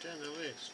right down the list.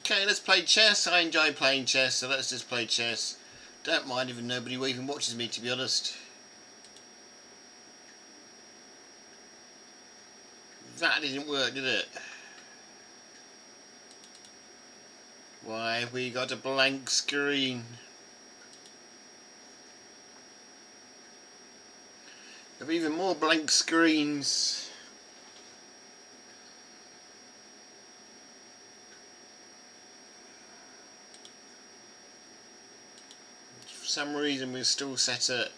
Okay, let's play chess. I enjoy playing chess, so let's just play chess. Don't mind if nobody even watches me, to be honest. That didn't work, did it? Why have we got a blank screen? There are even more blank screens. For some reason we're still set at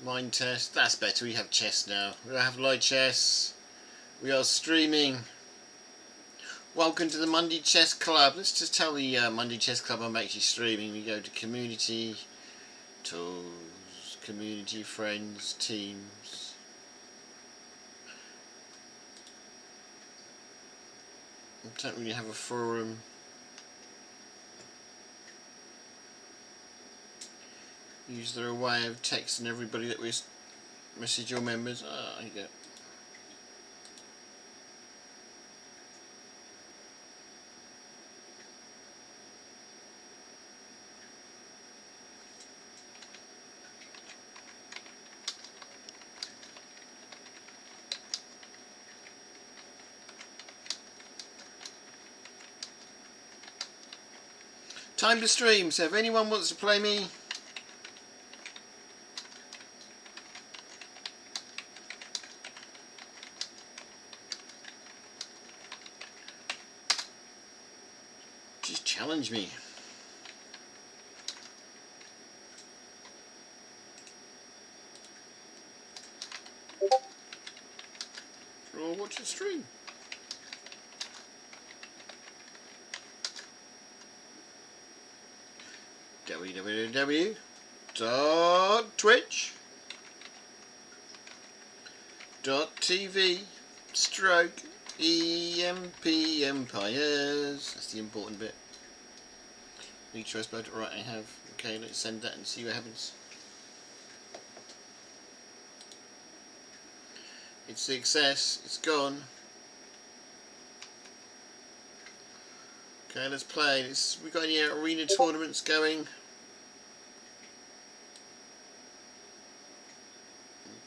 mind test. That's better, we have chess now. We have live chess. We are streaming. Welcome to the Monday Chess Club. Let's just tell the Monday Chess Club I'm actually streaming. We go to community, tools, community, friends, teams. I don't really have a forum. Is there a way of texting everybody that we message your members? Ah, there you go. Time to stream, so if anyone wants to play me, just challenge me. Or watch the stream. www.twitch.tv/EMP Empires. That's the important bit. Make sure I spelled it right. I have. Okay, let's send that and see what happens. It's success. It's gone. Okay, let's play. We got any arena tournaments going?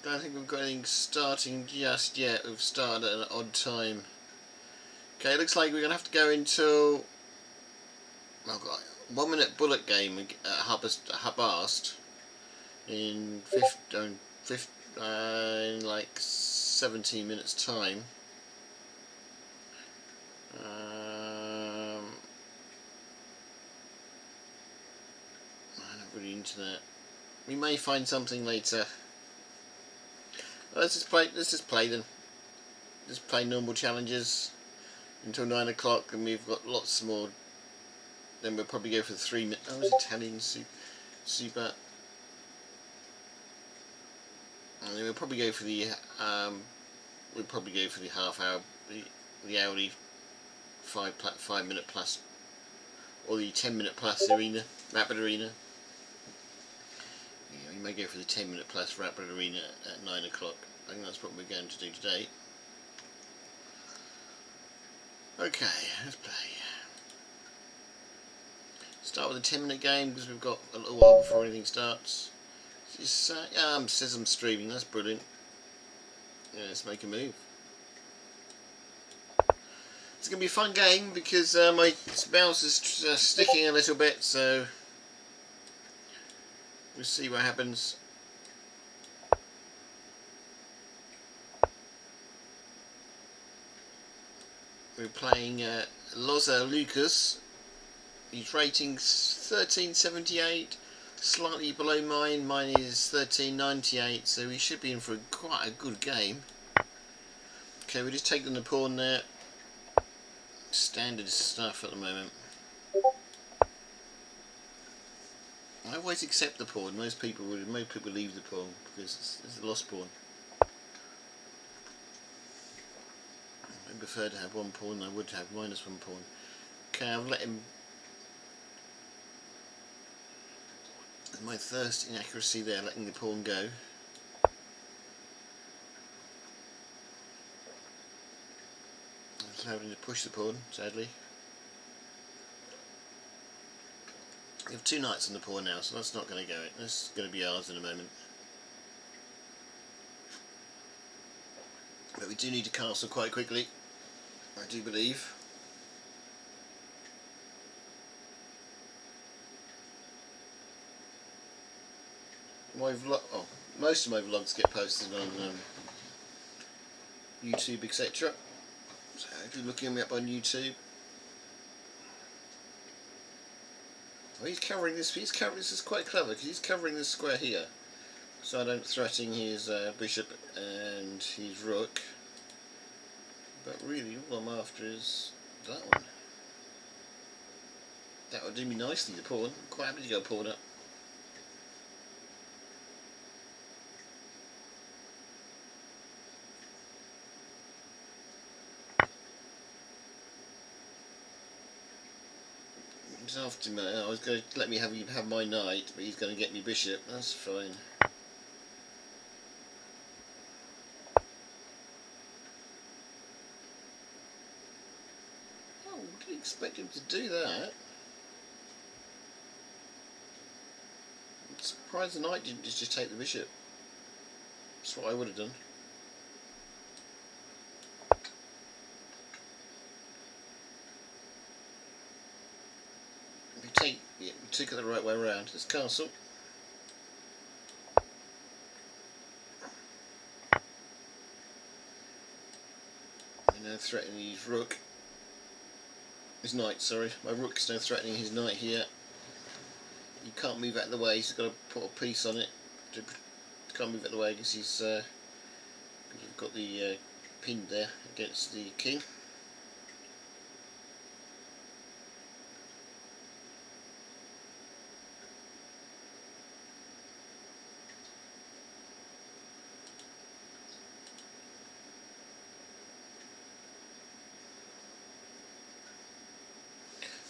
Don't think we've got anything starting just yet. We've started at an odd time. Okay, looks like we're going to have to go until... Oh god, 1 minute bullet game at Hubast in like 17 minutes time. I don't really into that. We may find something later. Let's just play then. Just play normal challenges until 9 o'clock, and we've got lots more. Then we'll probably go for the 3 minute. Oh, it's Italian super. And then we'll probably go for the half hour, the hourly 5 minute plus, or the 10 minute plus arena, rapid arena. Yeah, we may go for the 10 minute plus rapid arena at 9 o'clock. I think that's what we're going to do today. Okay, let's play. Start with a 10-minute game because we've got a little while before anything starts. Says I'm streaming, that's brilliant. Yeah, let's make a move. It's going to be a fun game because my mouse is sticking a little bit, so we'll see what happens. We're playing Loza Lucas. His rating's 1378, slightly below mine. Mine is 1398, so we should be in for quite a good game. Okay, we're just taking the pawn there. Standard stuff at the moment. I always accept the pawn. Most people leave the pawn because it's a lost pawn. I prefer to have one pawn than I would to have minus one pawn. Okay, I've let him. My first inaccuracy there, letting the pawn go. having to push the pawn, sadly. We have 2 knights on the pawn now, so that's not going to go. That's going to be ours in a moment. But we do need to castle quite quickly, I do believe. Most of my vlogs get posted on YouTube, etc. So if you're looking me up on YouTube, he's covering this. This is quite clever because he's covering this square here, so I don't threaten his bishop and his rook. But really, all I'm after is that one. That would do me nicely. The pawn. I'm quite happy to go pawn up. He's after me. I was going to let me have my knight, but he's going to get me bishop. That's fine. Oh, didn't expect him to do that. I'm surprised the knight didn't just take the bishop. That's what I would have done. We took it the right way around. This castle. And now threatening his rook. His knight, sorry. My rook's now threatening his knight here. He can't move out of the way. He's got to put a piece on it. Can't move out of the way because we've got the pin there against the king.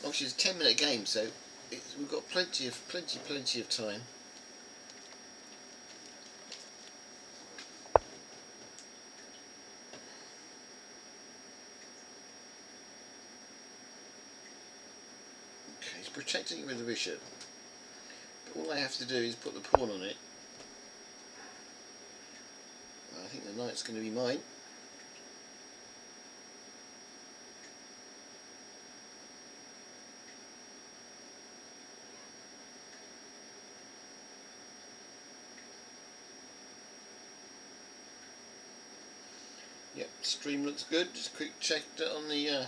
Obviously, it's a 10-minute game, so we've got plenty of time. Okay, he's protecting it with the bishop. But all I have to do is put the pawn on it. I think the knight's going to be mine. Yep, stream looks good. Just quick check it on the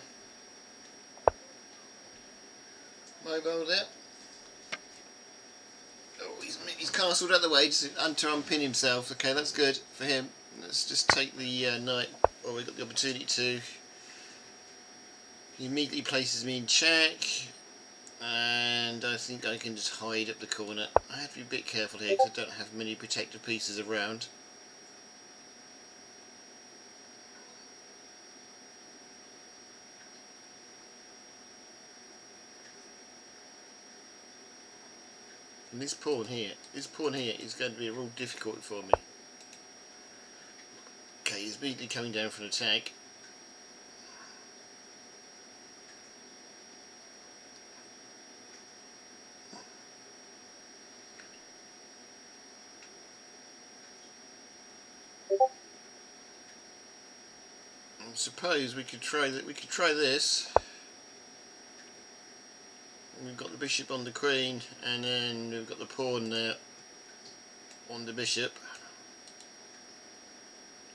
mobile there. Oh, he's castled out of the way just to unpin himself. Okay, that's good for him. Let's just take the knight. Oh, we got the opportunity to. He immediately places me in check, and I think I can just hide up the corner. I have to be a bit careful here because I don't have many protective pieces around. And this pawn here is going to be a real difficult for me. Okay, he's immediately coming down for an attack. I suppose we could try that. We could try this. We've got the bishop on the queen, and then we've got the pawn there on the bishop.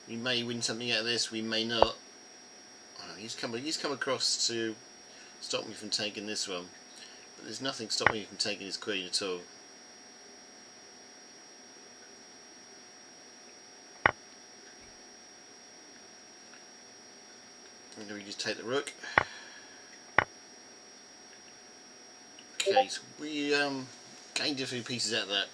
We may win something out of this, we may not. Oh, he's come across to stop me from taking this one, but there's nothing stopping me from taking his queen at all. And then we just take the rook. Okay, so we gained a few pieces out of that.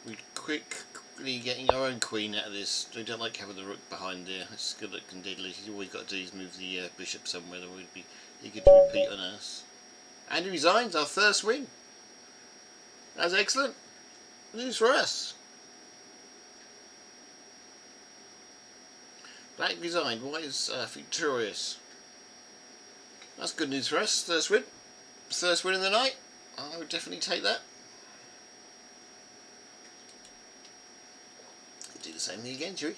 We're quickly getting our own queen out of this. We don't like having the rook behind there. It's good looking deadly. All we've got to do is move the bishop somewhere, and we'd be eager to repeat on us. And he resigns, our first win. That's excellent news for us. Black resigned, white is victorious. That's good news for us. First win. First win in the night. I would definitely take that. Do the same thing again, shall we?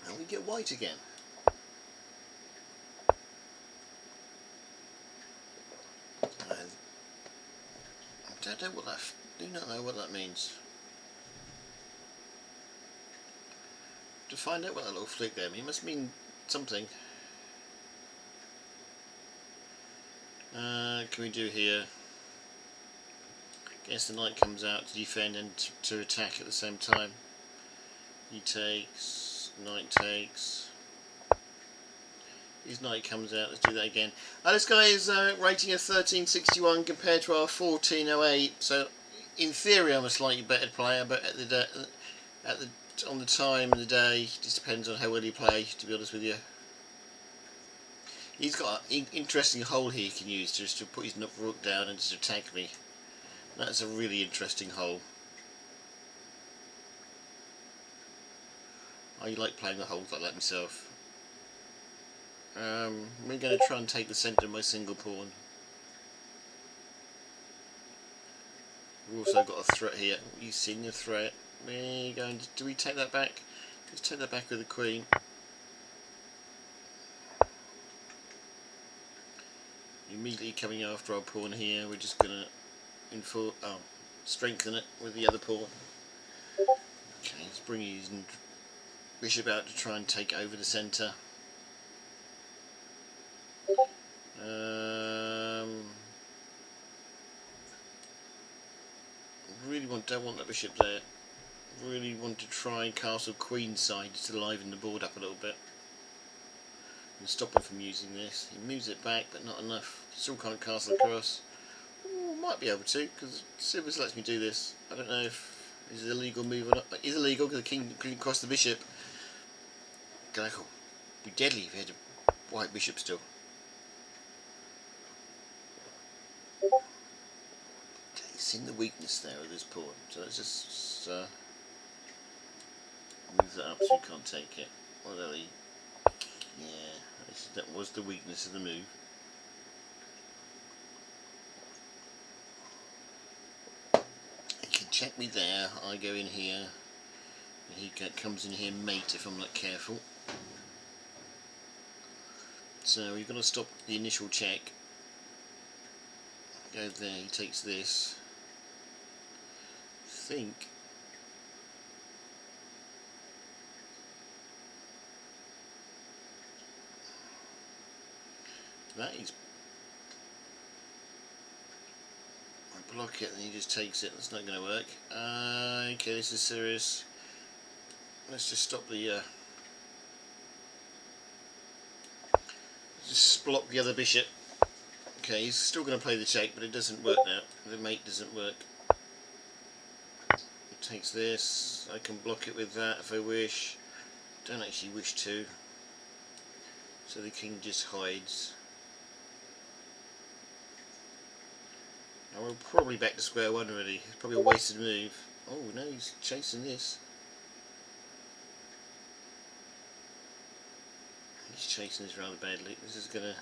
And we get white again. I don't know what that. Do not know what that means. To find out what that little flick there means, it must mean something. Can we do here? Guess the knight comes out to defend and to attack at the same time. He takes, knight takes. His knight comes out. Let's do that again. This guy is rating a 1361 compared to our 1408. So, in theory, I'm a slightly better player, but on the time of the day, it just depends on how well you play. To be honest with you, he's got an interesting hole here he can use just to put his rook down and just attack me. That's a really interesting hole. I like playing the holes like that myself. We're going to try and take the centre of my single pawn. We've also got a threat here. You've seen the threat. We're going to, do we take that back? Let's take that back with the queen. Immediately coming after our pawn here, we're just going to strengthen it with the other pawn. Okay, let's bring his bishop out to try and take over the centre. Really don't want that bishop there. Really want to try castle queen side to liven the board up a little bit and stop him from using this. He moves it back, but not enough. Still can't castle across. Ooh, might be able to, because Silvers lets me do this. I don't know if it's an illegal move or not. It is illegal because the king couldn't cross the bishop. It'd be deadly if he had a white bishop still. Seen the weakness there of this pawn, so let's just move that up so we can't take it. Yeah, that was the weakness of the move. He can check me there, I go in here, and he comes in here mate if I'm not careful. So you've got to stop the initial check. Go there, he takes this. I think that is, I block it and he just takes it. That's not going to work. Okay, this is serious. Let's just stop the just block the other bishop. Okay, he's still going to play the check, but it doesn't work now. The mate doesn't work. Takes this. I can block it with that if I wish. Don't actually wish to. So the king just hides. Now we're probably back to square one already. It's probably a wasted move. Oh no, he's chasing this. He's chasing this rather badly. This is gonna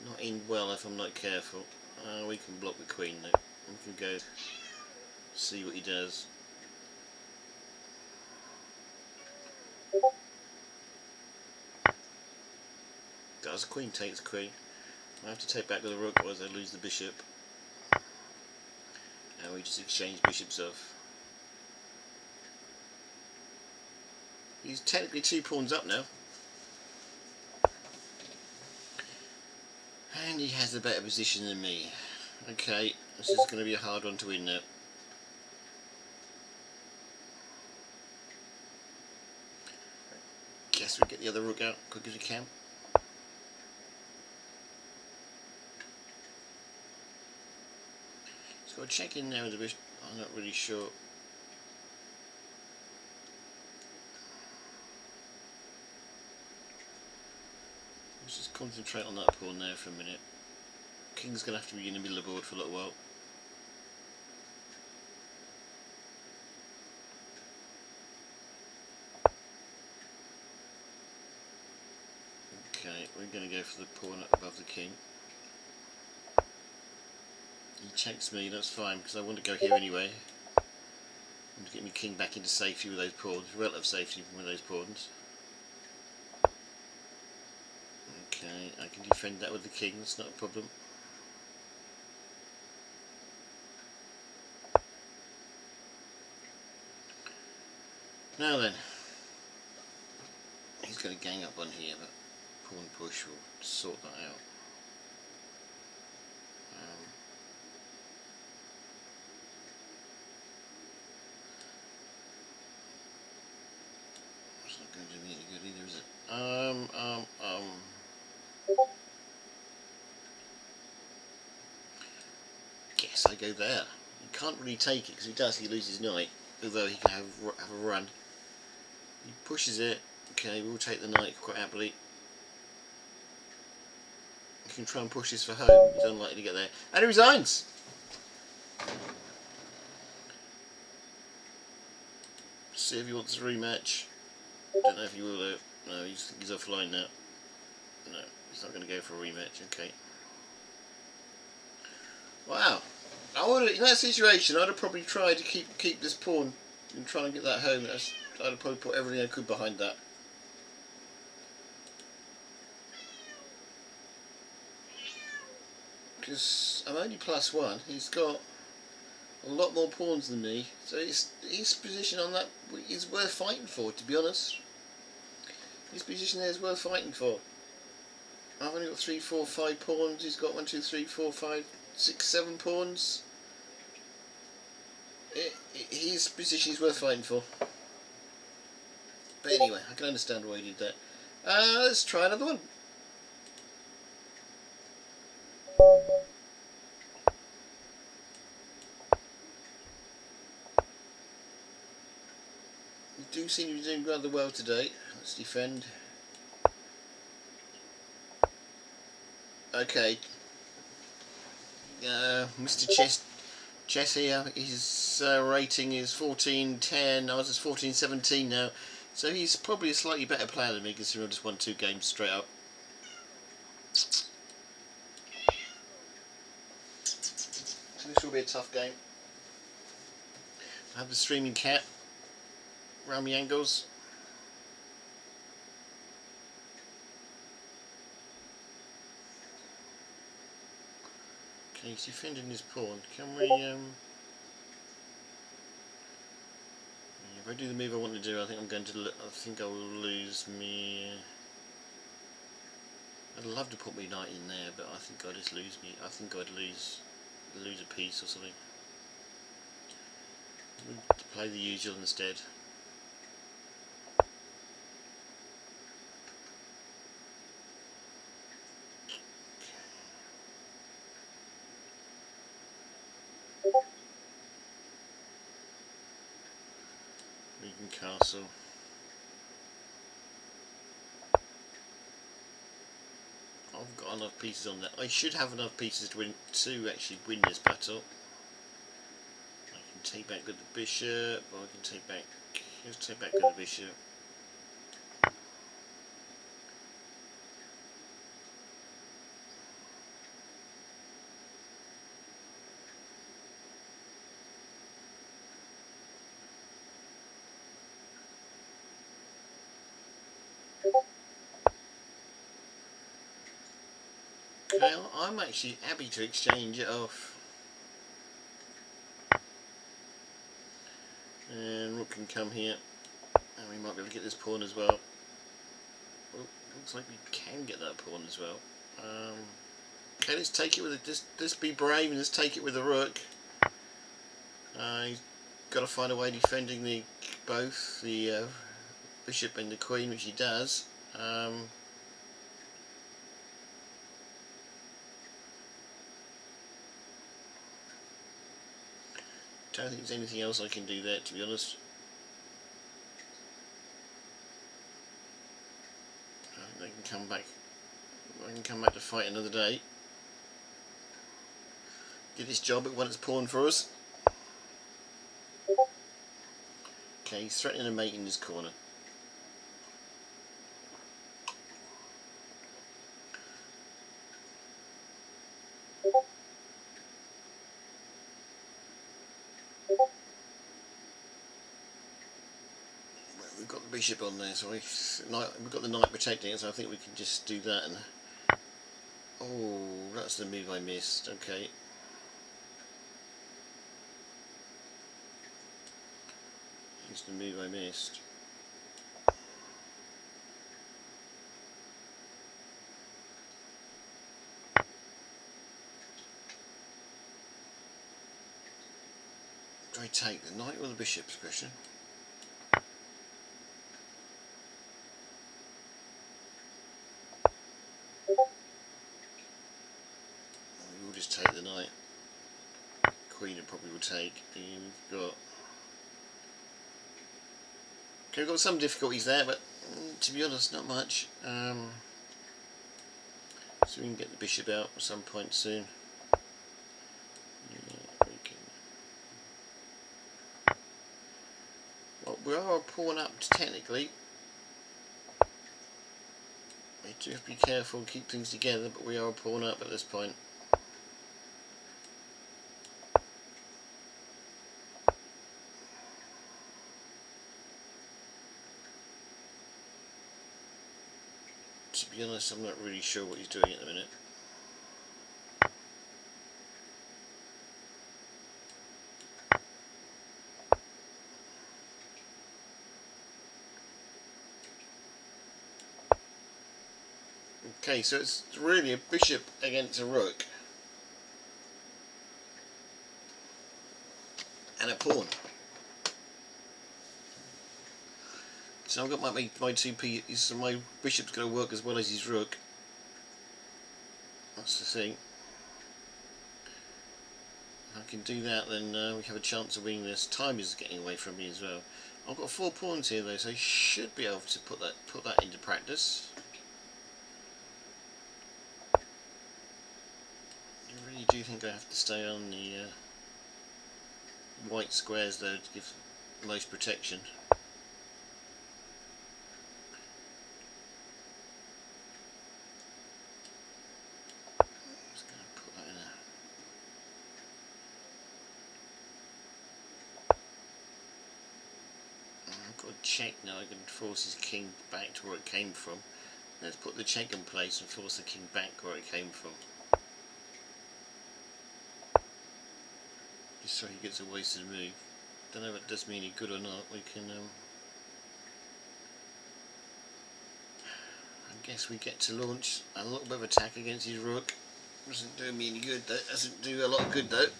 not end well if I'm not careful. We can block the queen though. We can go see what he does. Does queen takes queen. I have to take back with the rook, otherwise I lose the bishop. And we just exchange bishops off. He's technically 2 pawns up now. And he has a better position than me. Okay, this is going to be a hard one to win now. Guess we get the other rook out quick as we can. Just got to check in there with the bishop. I'm not really sure. Let's just concentrate on that pawn there for a minute. King's going to have to be in the middle of the board for a little while. we're going to go for the pawn above the king. He checks me, that's fine, because I want to go here anyway. I want to get my king back into safety with those pawns, relative safety with those pawns. Okay, I can defend that with the king, that's not a problem. Now then, he's going to gang up on here, but pawn push will sort that out. It's not going to do me any good either, is it? Guess I go there. He can't really take it, because if he does, he loses knight, although he can have a run. He pushes it. Okay, we'll take the knight quite happily. He can try and push this for home. He's unlikely to get there. And he resigns! See if he wants a rematch. Don't know if he will though. No, he's offline now. No, he's not going to go for a rematch. Okay. Wow. I would, in that situation, I'd have probably tried to keep this pawn and try and get that home. I'd have probably put everything I could behind that. Because I'm only +1. He's got a lot more pawns than me, so his position on that is worth fighting for, to be honest. His position there is worth fighting for. I've only got 3, 4, 5 pawns. He's got 1, 2, 3, 4, 5, 6, 7 pawns. His position is worth fighting for. But anyway, I can understand why he did that. Let's try another one. We do seem to be doing rather well today. Let's defend. Okay. Mr. Chess here, his rating is 14-10, ours is 14-17 now, so he's probably a slightly better player than me, considering I just won 2 games straight up. So this will be a tough game. I have the streaming cat around the angles. Okay, he's defending his pawn. Can we, if I do the move I want to do, I think I will lose me. I'd love to put my knight in there, but I think I'd just lose me. I think I'd lose a piece or something. To play the usual instead. Regan Castle. I've got enough pieces on that. I should have enough pieces to actually win this battle. I can take back with the bishop, or I can take back. Let's take back with the bishop. Okay, I'm actually happy to exchange it off. And rook can come here. And we might be able to get this pawn as well. Oh, looks like we can get that pawn as well. Okay, let's take it with let's be brave and let's take it with the rook. He's got to find a way defending both the bishop and the queen, which he does. Don't think there's anything else I can do there, to be honest. They can come back. I can come back to fight another day. Get this job, it won its pawn for us. Okay, he's threatening a mate in this corner. got the bishop on there, so we've got the knight protecting it, so I think we can just do that. And oh, that's the move I missed. Okay. Here's the move I missed. Do I take the knight or the bishop's question? We'll just take the knight. Queen probably will take. And we've got. Okay, we've got some difficulties there, but to be honest, not much. So we can get the bishop out at some point soon. Yeah, we can. Well, we are a pawn up technically. We do have to be careful and keep things together, but we are a pawn up at this point. To be honest, I'm not really sure what he's doing at the minute. Okay, so it's really a bishop against a rook. And a pawn. So I've got my two pieces, so my bishop's going to work as well as his rook. That's the thing. If I can do that, then we have a chance of winning this. Time is getting away from me as well. I've got 4 pawns here though, so I should be able to put that into practice. I really do think I have to stay on the white squares though to give most protection. Just going to put that in there. I've got a check now. I can force his king back to where it came from. Let's put the check in place and force the king back where it came from. Just so he gets a wasted move. Don't know if it does me any good or not. We can. I guess we get to launch a little bit of attack against his rook. Doesn't do me any good though. Doesn't do a lot of good though.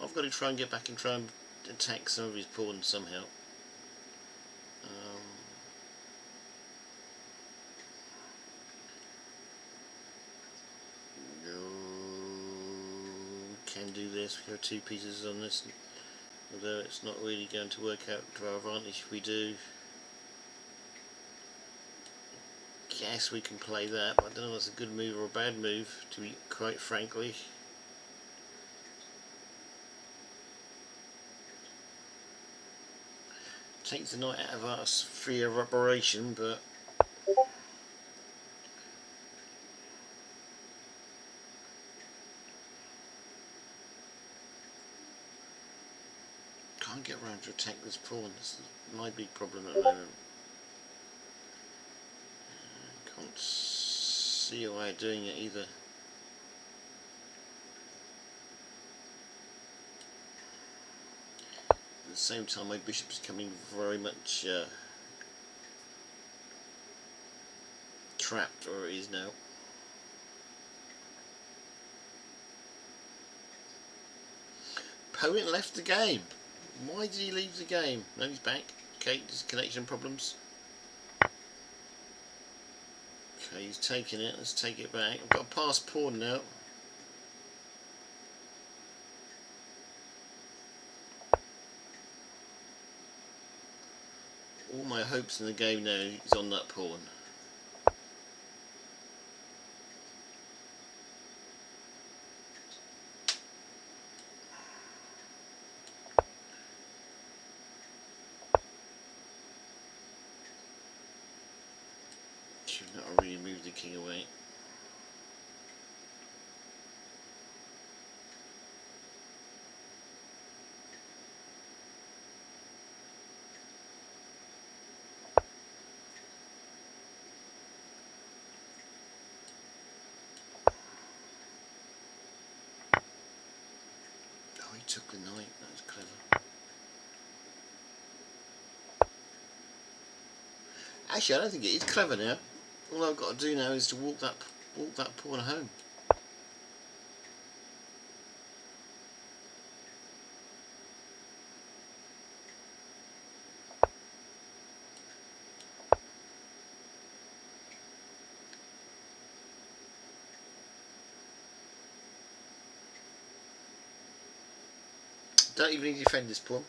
I've got to try and get back and try and attack some of his pawns somehow. Can do this. We have 2 pieces on this, although it's not really going to work out to our advantage if we do. Guess we can play that, but I don't know if it's a good move or a bad move, to be quite frankly. Takes the knight out of our sphere of operation, but can't get around to attack this pawn. This is my big problem at the moment. Can't see a way of doing it either. At the same time, my bishop is coming very much trapped, or it is now. Opponent left the game. Why did he leave the game? No, he's back. Okay, there's connection problems. Okay, he's taking it. Let's take it back. I've got a passed pawn now. All my hopes in the game now is on that pawn. Should not really move the king away. Actually, I don't think it is clever now. All I've got to do now is to walk that pawn home. Don't even need to defend this pawn.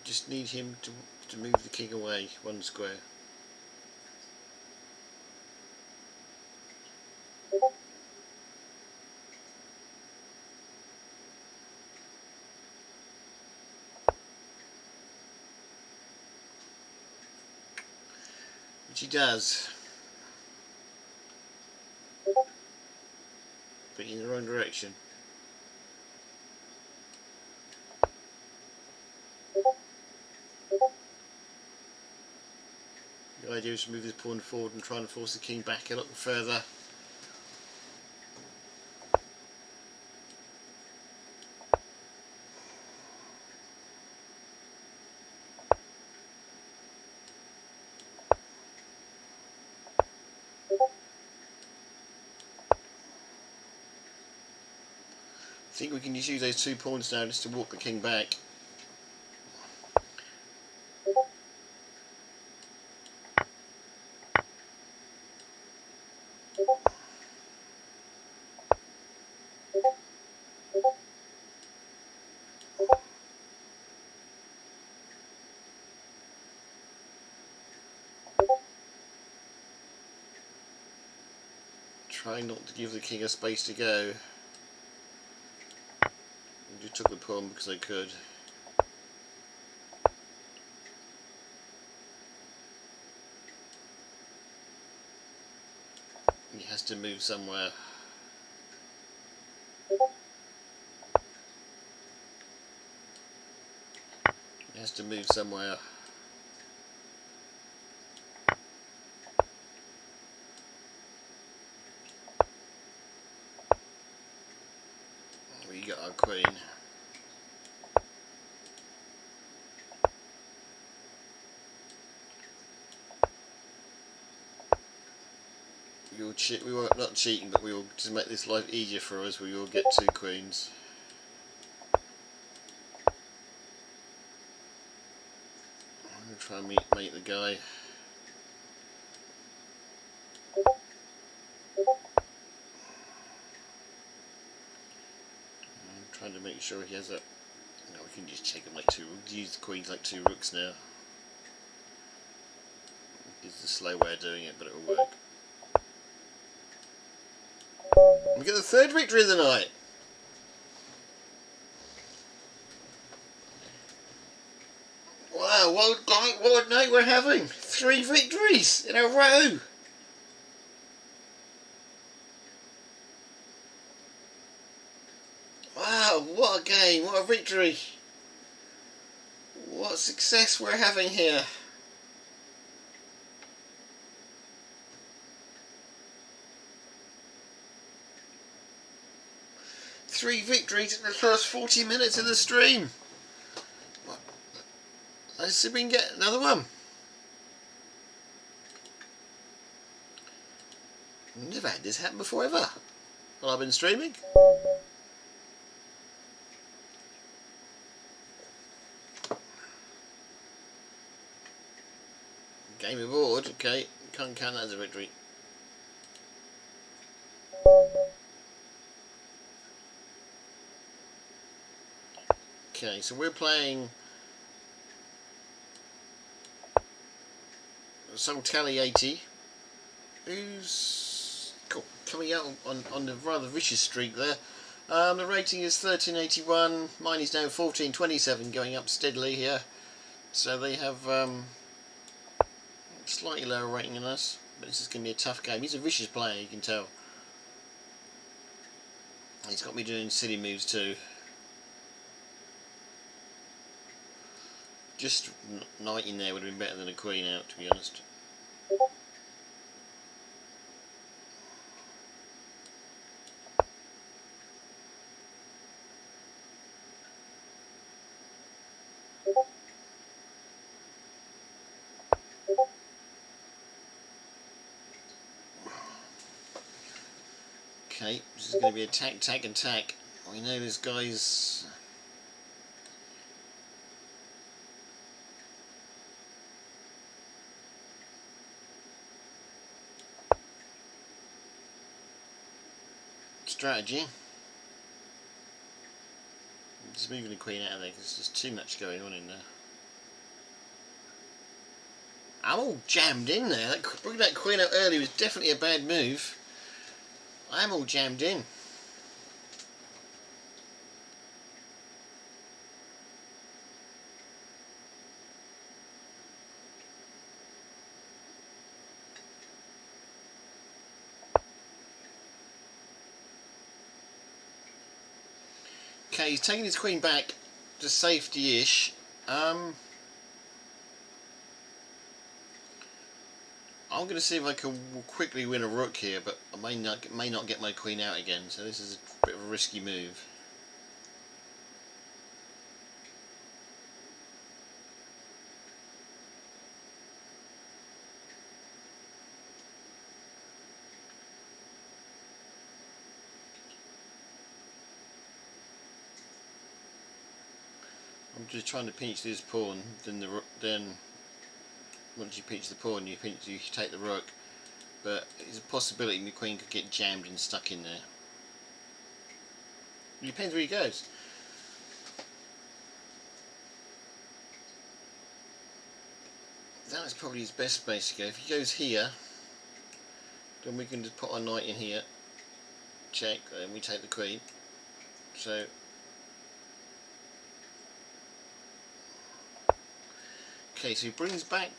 Just need him to move the king away one square. Which he does. But in the wrong direction. The idea is to move this pawn forward and try and force the king back a little further. I think we can just use those 2 pawns now just to walk the king back. Try not to give the king a space to go. I just took the pawn because I could. He has to move somewhere. He has to move somewhere. We got our queen. We won't, not cheating, but we will, to make this life easier for us, we will get 2 queens. I'm going to try and mate the guy. I'm trying to make sure he has a... No, we can just check him like 2, use the queens like 2 rooks now. It's a slow way of doing it, but it will work. We get the 3rd victory of the night. Wow, what a night we're having. 3 victories in a row. Wow, what a game, what a victory. What success we're having here. Three victories in the first 40 minutes of the stream. Let's see if we can get another one. Never had this happen before ever while I've been streaming. Game aboard, okay, can't count that as a victory. Okay, so we're playing Saltaliati, who's coming out on the rather vicious streak there. The rating is 1381, mine is now 1427, going up steadily here. So they have slightly lower rating than us, but this is going to be a tough game. He's a vicious player, you can tell. He's got me doing silly moves too. Just knight in there would have been better than a queen out, to be honest. Okay, this is going to be attack, tack and tack. We know this guy's... strategy. Just moving the queen out of there because there's too much going on in there. I'm all jammed in there. Bringing that queen out early was definitely a bad move. I'm all jammed in. Okay, he's taking his queen back to safety-ish. I'm going to see if I can quickly win a rook here, but I may not get my queen out again, so this is a bit of a risky move. I'm just trying to pinch this pawn, then once you pinch the pawn, you take the rook. But there's a possibility my queen could get jammed and stuck in there. It depends where he goes. That is probably his best place to go. If he goes here, then we can just put our knight in here, check, and we take the queen. So okay, so he brings back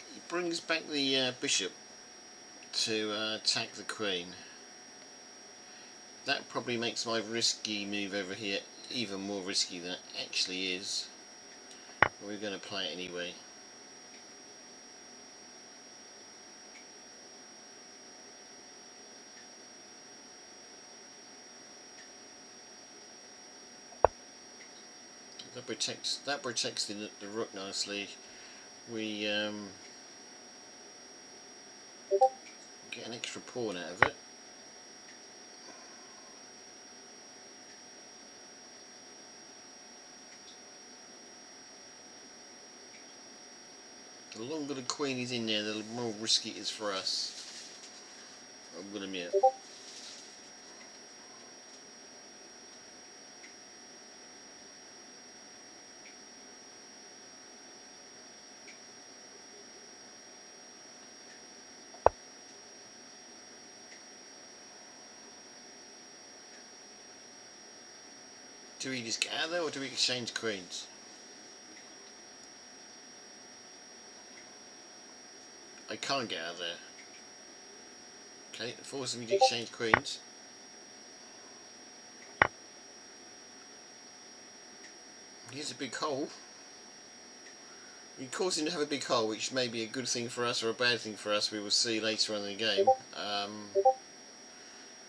the bishop to attack the queen. That probably makes my risky move over here even more risky than it actually is. But we're going to play it anyway. That protects the rook nicely. We get an extra pawn out of it. The longer the queen is in there, the more risky it is for us. I'm going to admit. Do we just get out of there, or do we exchange queens? I can't get out of there. Okay, forcing me to exchange queens. Here's a big hole. We cause him to have a big hole, which may be a good thing for us or a bad thing for us. We will see later on in the game.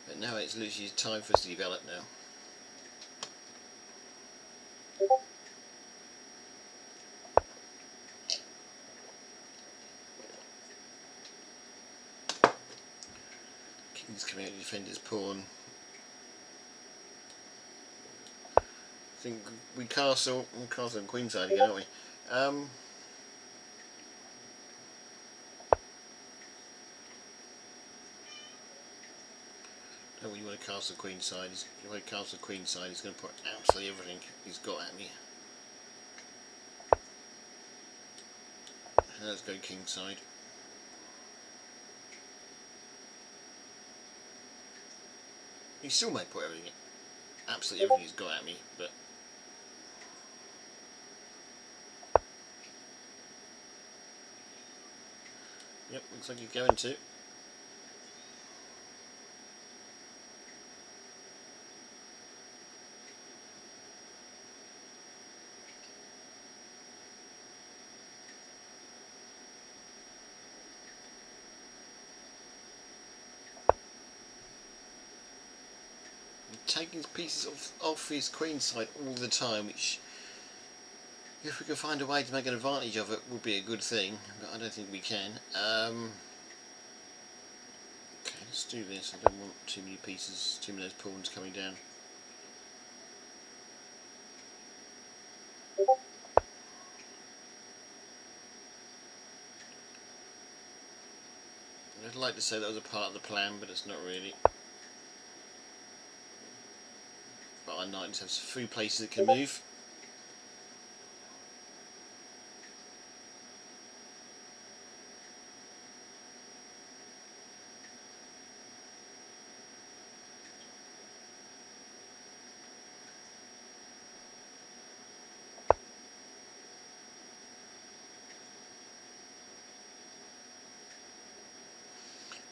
But now it's literally time for us to develop now. King's coming out to defend his pawn. I think we castle on queenside again, aren't we? No, when you want to castle queenside, he's going to put absolutely everything he's got at me. Let's go kingside. He still may put absolutely everything he's got at me, but yep, looks like he's going to. Taking pieces off his queen side all the time, which, if we can find a way to make an advantage of it, would be a good thing, but I don't think we can. Okay, Let's do this. I don't want too many pieces, too many of those pawns coming down. I'd like to say that was a part of the plan, but it's not really. But our knights have 3 places that can move.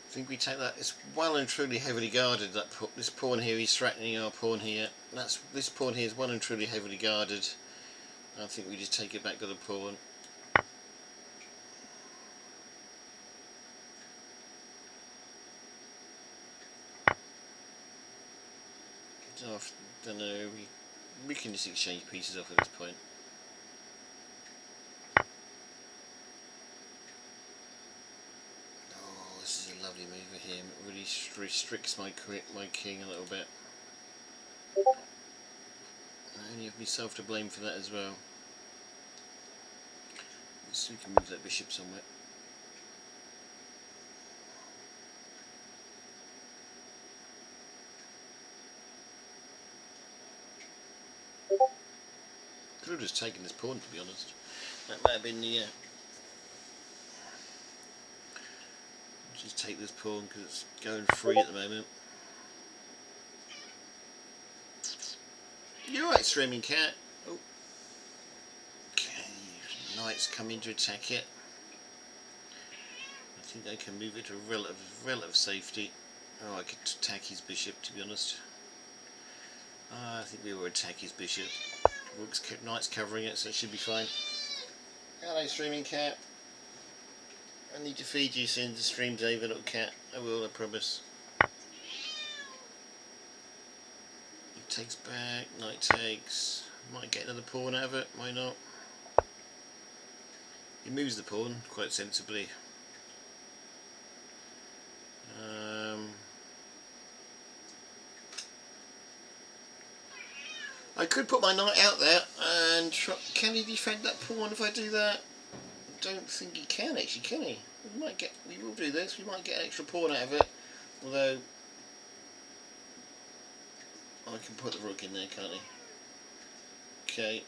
I think we take that. It's well and truly heavily guarded. This pawn here is threatening our pawn here. This pawn here is well and truly heavily guarded. I think we just take it back with the pawn. I don't know. We can just exchange pieces off at this point. This is a lovely move for him. It really restricts my king a little bit. I only have myself to blame for that as well. So we can move that bishop somewhere. Could have just taken this pawn, to be honest. That might have been the. Just take this pawn because it's going free at the moment. You're right, Streaming Cat. Oh. Okay, knight's coming to attack it. I think I can move it to relative safety. Oh, I could attack his bishop, to be honest. I think we will attack his bishop. Knight's covering it, so it should be fine. Hello, Streaming Cat. I need to feed you soon. The stream's over, little cat. I will, I promise. He takes back, knight takes. Might get another pawn out of it, might not. He moves the pawn quite sensibly. I could put my knight out there and try. Can he defend that pawn if I do that? I don't think he can actually, can he? We will do this. We might get an extra pawn out of it. Although I can put the rook in there, can't he? Okay.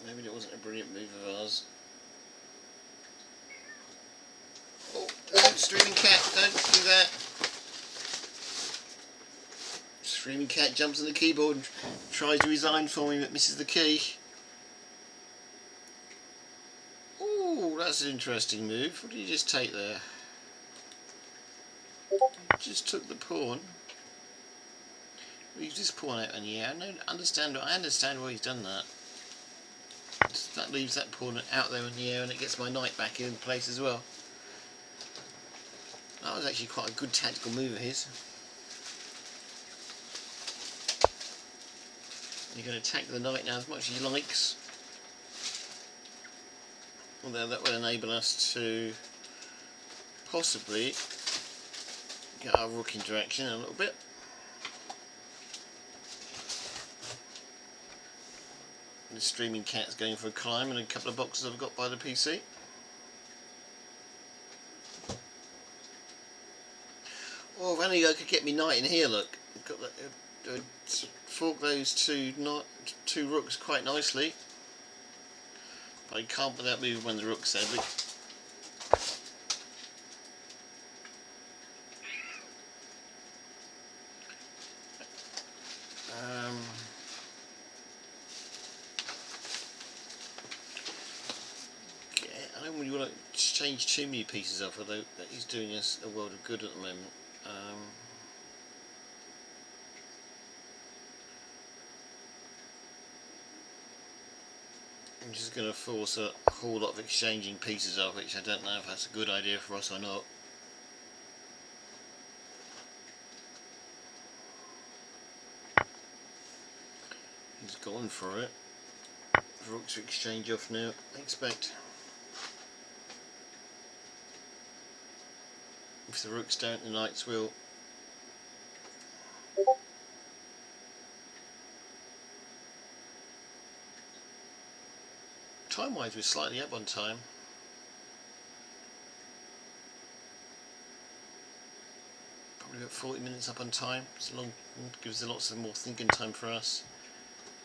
Maybe it wasn't a brilliant move of ours. Oh, Streaming Cat, don't do that. Streaming Cat jumps on the keyboard and tries to resign for me but misses the key. Oh, that's an interesting move. What did you just take there? You just took the pawn. Leaves this pawn out in the air. I understand why he's done that. That leaves that pawn out there in the air and it gets my knight back in place as well. That was actually quite a good tactical move of his. You're going to attack the knight now as much as he likes. Although that will enable us to possibly get our rook into action a little bit. The Streaming Cat's going for a climb and a couple of boxes I've got by the PC. Oh, if only I could get me knight in here, look. I've got that, fork those two rooks quite nicely. But I can't without moving one of the rooks, sadly. I don't really want to change too many pieces off, although he's doing us a world of good at the moment. I'm just going to force a whole lot of exchanging pieces off, which I don't know if that's a good idea for us or not. He's gone for it. Rooks to exchange off now, I expect. If the rooks don't, the knights will. Time-wise, we're slightly up on time. Probably about 40 minutes up on time. It's long, gives lots of more thinking time for us.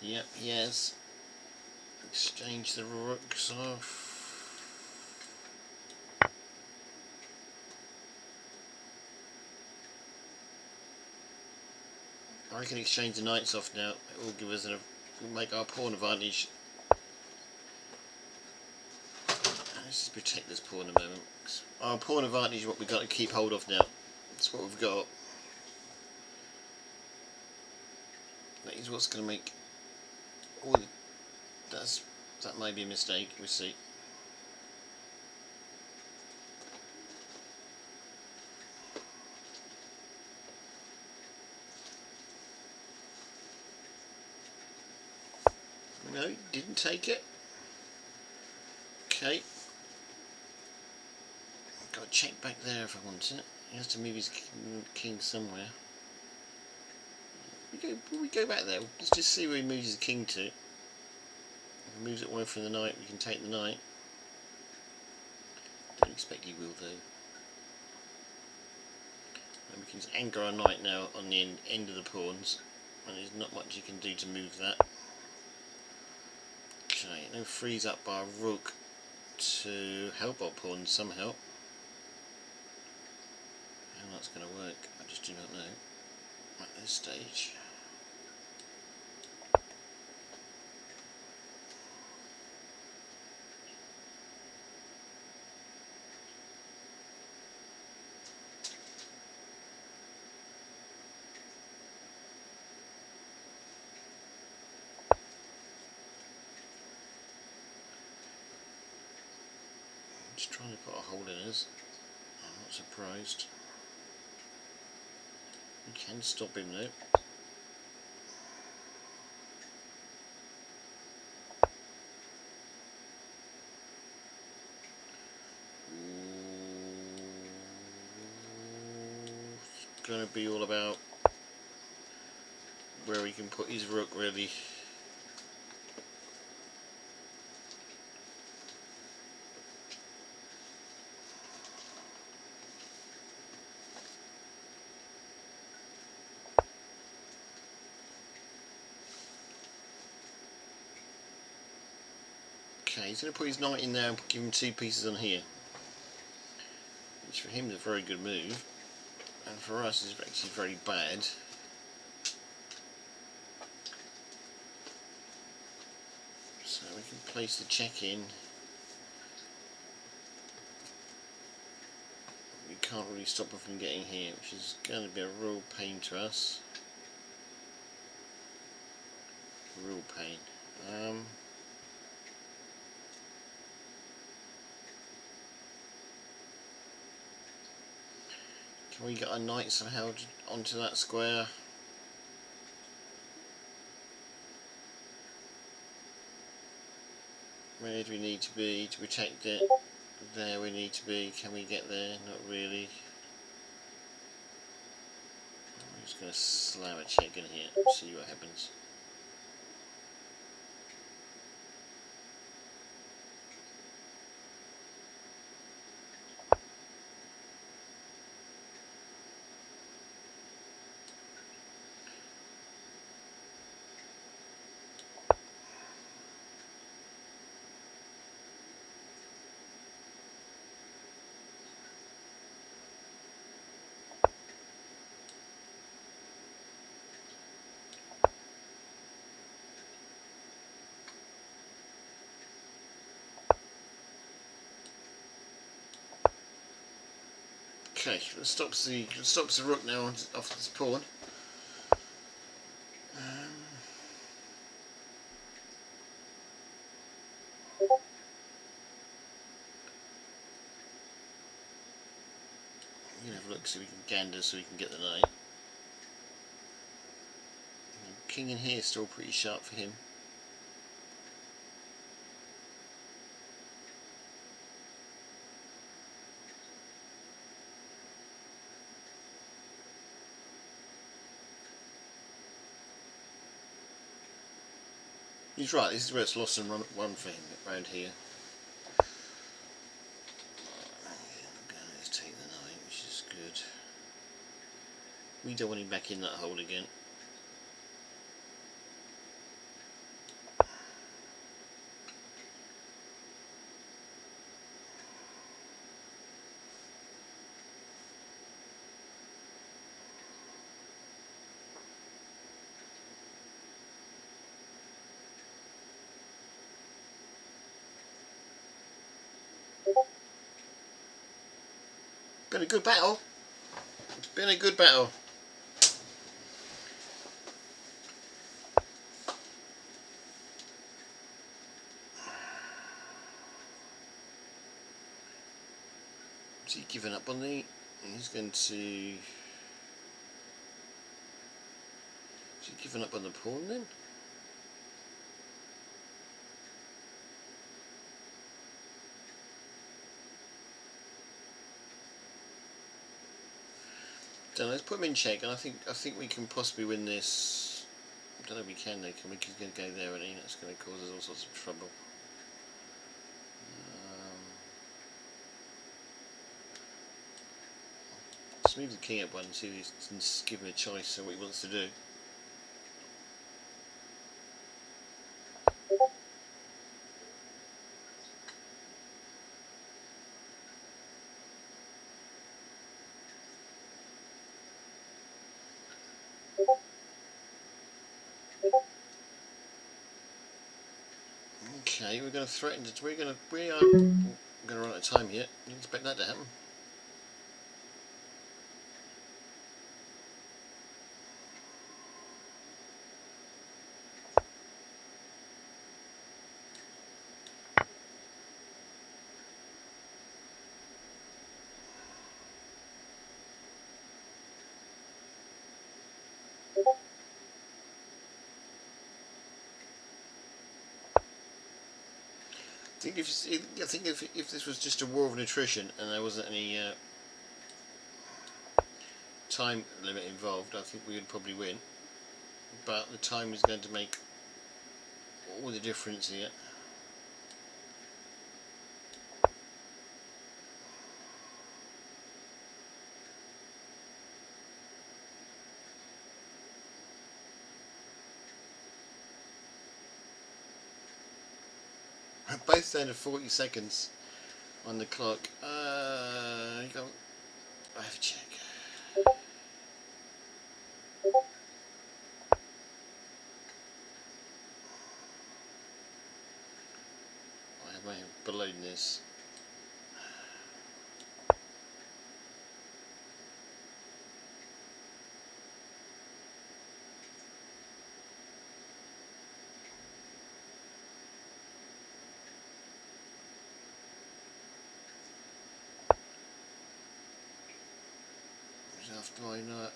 Yep, yes. Exchange the rooks off. I can exchange the knights off now. It will give us make our pawn advantage. Let's just protect this pawn a moment. Our pawn advantage is what we've got to keep hold of now. That's what we've got. That is what's going to make all the, that may be a mistake, we'll see. No, didn't take it. Okay. Got to check back there if I want it. He has to move his king somewhere. We go back there. Let's just see where he moves his king to. If he moves it away from the knight, we can take the knight. Don't expect he will though. And we can just anchor our knight now on the end of the pawns, and there's not much you can do to move that. Okay, now frees up our rook to help our pawns somehow. How that's going to work, I just do not know at this stage. Just trying to put a hole in us. I'm not surprised. We can stop him though. It's going to be all about where he can put his rook really. Okay, he's going to put his knight in there and give him 2 pieces on here, which for him is a very good move, and for us is actually very bad. So we can place the check in. We can't really stop him from getting here, which is going to be a real pain to us. Real pain. Can we get a knight somehow onto that square? Where do we need to be to protect it? There we need to be. Can we get there? Not really. I'm just going to slam a check in here and see what happens. Okay, that stops the rook now off this pawn. We can have a look so we can gander so we can get the knight. King in here is still pretty sharp for him. He's right, this is where it's lost and run for him around here. Let's take the 9, which is good. We don't want him back in that hole again. Been a good battle. It's been a good battle. Is he giving up on the... He's going to... Is he giving up on the pawn then? Don't know, let's put him in check, and I think we can possibly win this. I don't know if we can though, can we? He's going to go there and that's going to cause us all sorts of trouble. Let's move the king up one and see if he can give him a choice of what he wants to do. Okay, we're going to threaten to. We are going to run out of time here. Didn't expect that to happen. I think if this was just a war of attrition and there wasn't any time limit involved, I think we would probably win. But the time is going to make all the difference here. We're both down to 40 seconds on the clock. I have to check. I may have blown this. After I know it.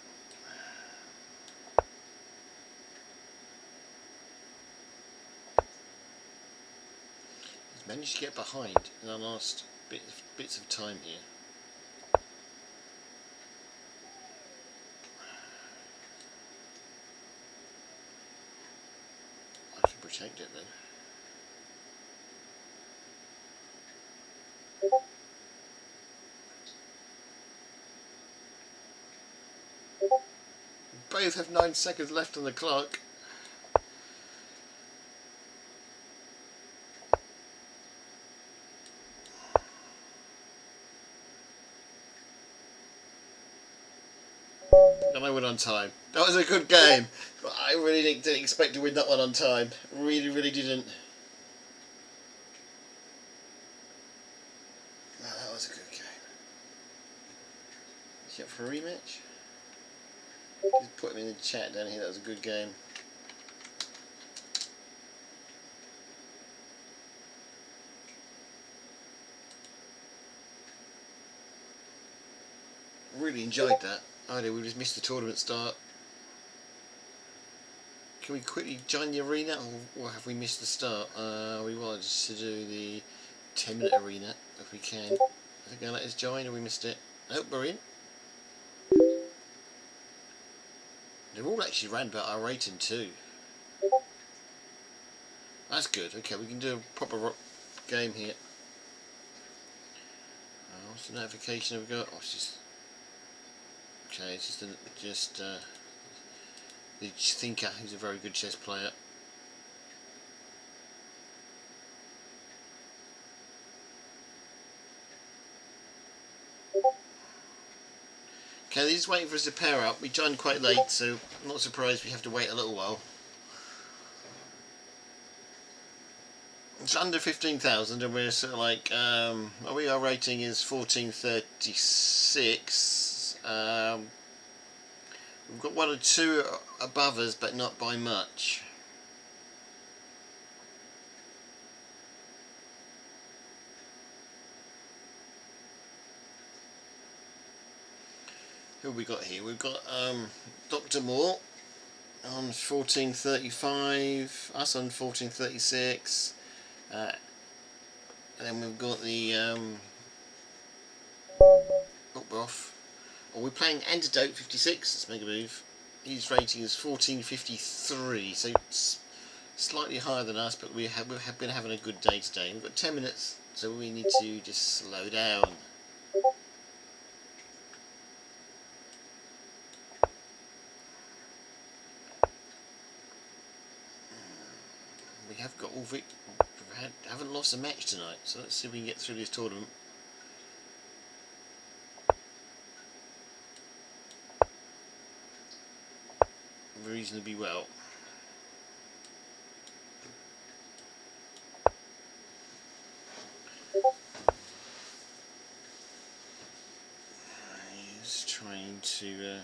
He's managed to get behind in the last bits of time here. I should protect it though. Both have 9 seconds left on the clock. And I win on time. That was a good game. But I really didn't expect to win that one on time. Really, really didn't. No, that was a good game. Is it up for a rematch? Just put him in the chat down here. That was a good game. Really enjoyed that. Oh dear, we just missed the tournament start. Can we quickly join the arena, or have we missed the start? We wanted to do the 10-minute arena, if we can. Are they going to let us join, or we missed it? Nope, we're in. They're all actually round about our rating too. That's good. Okay, we can do a proper game here. What's the notification I've got? Oh, it's just... Okay, it's just the thinker, who's a very good chess player. Okay, they're just waiting for us to pair up. We joined quite late, so I'm not surprised we have to wait a little while. It's under 15,000 and we're sort of like, our rating is 1436. We've got one or two above us, but not by much. Who have we got here? We've got Dr. Moore on 1435, us on 1436, and then we've got the we're off. Oh, we're playing Antidote 56. Let's make a move. His rating is 1453, so it's slightly higher than us, but we've been having a good day today. We've got 10 minutes, so we need to just slow down. We have got all haven't lost a match tonight, so let's see if we can get through this tournament reasonably well. He's trying to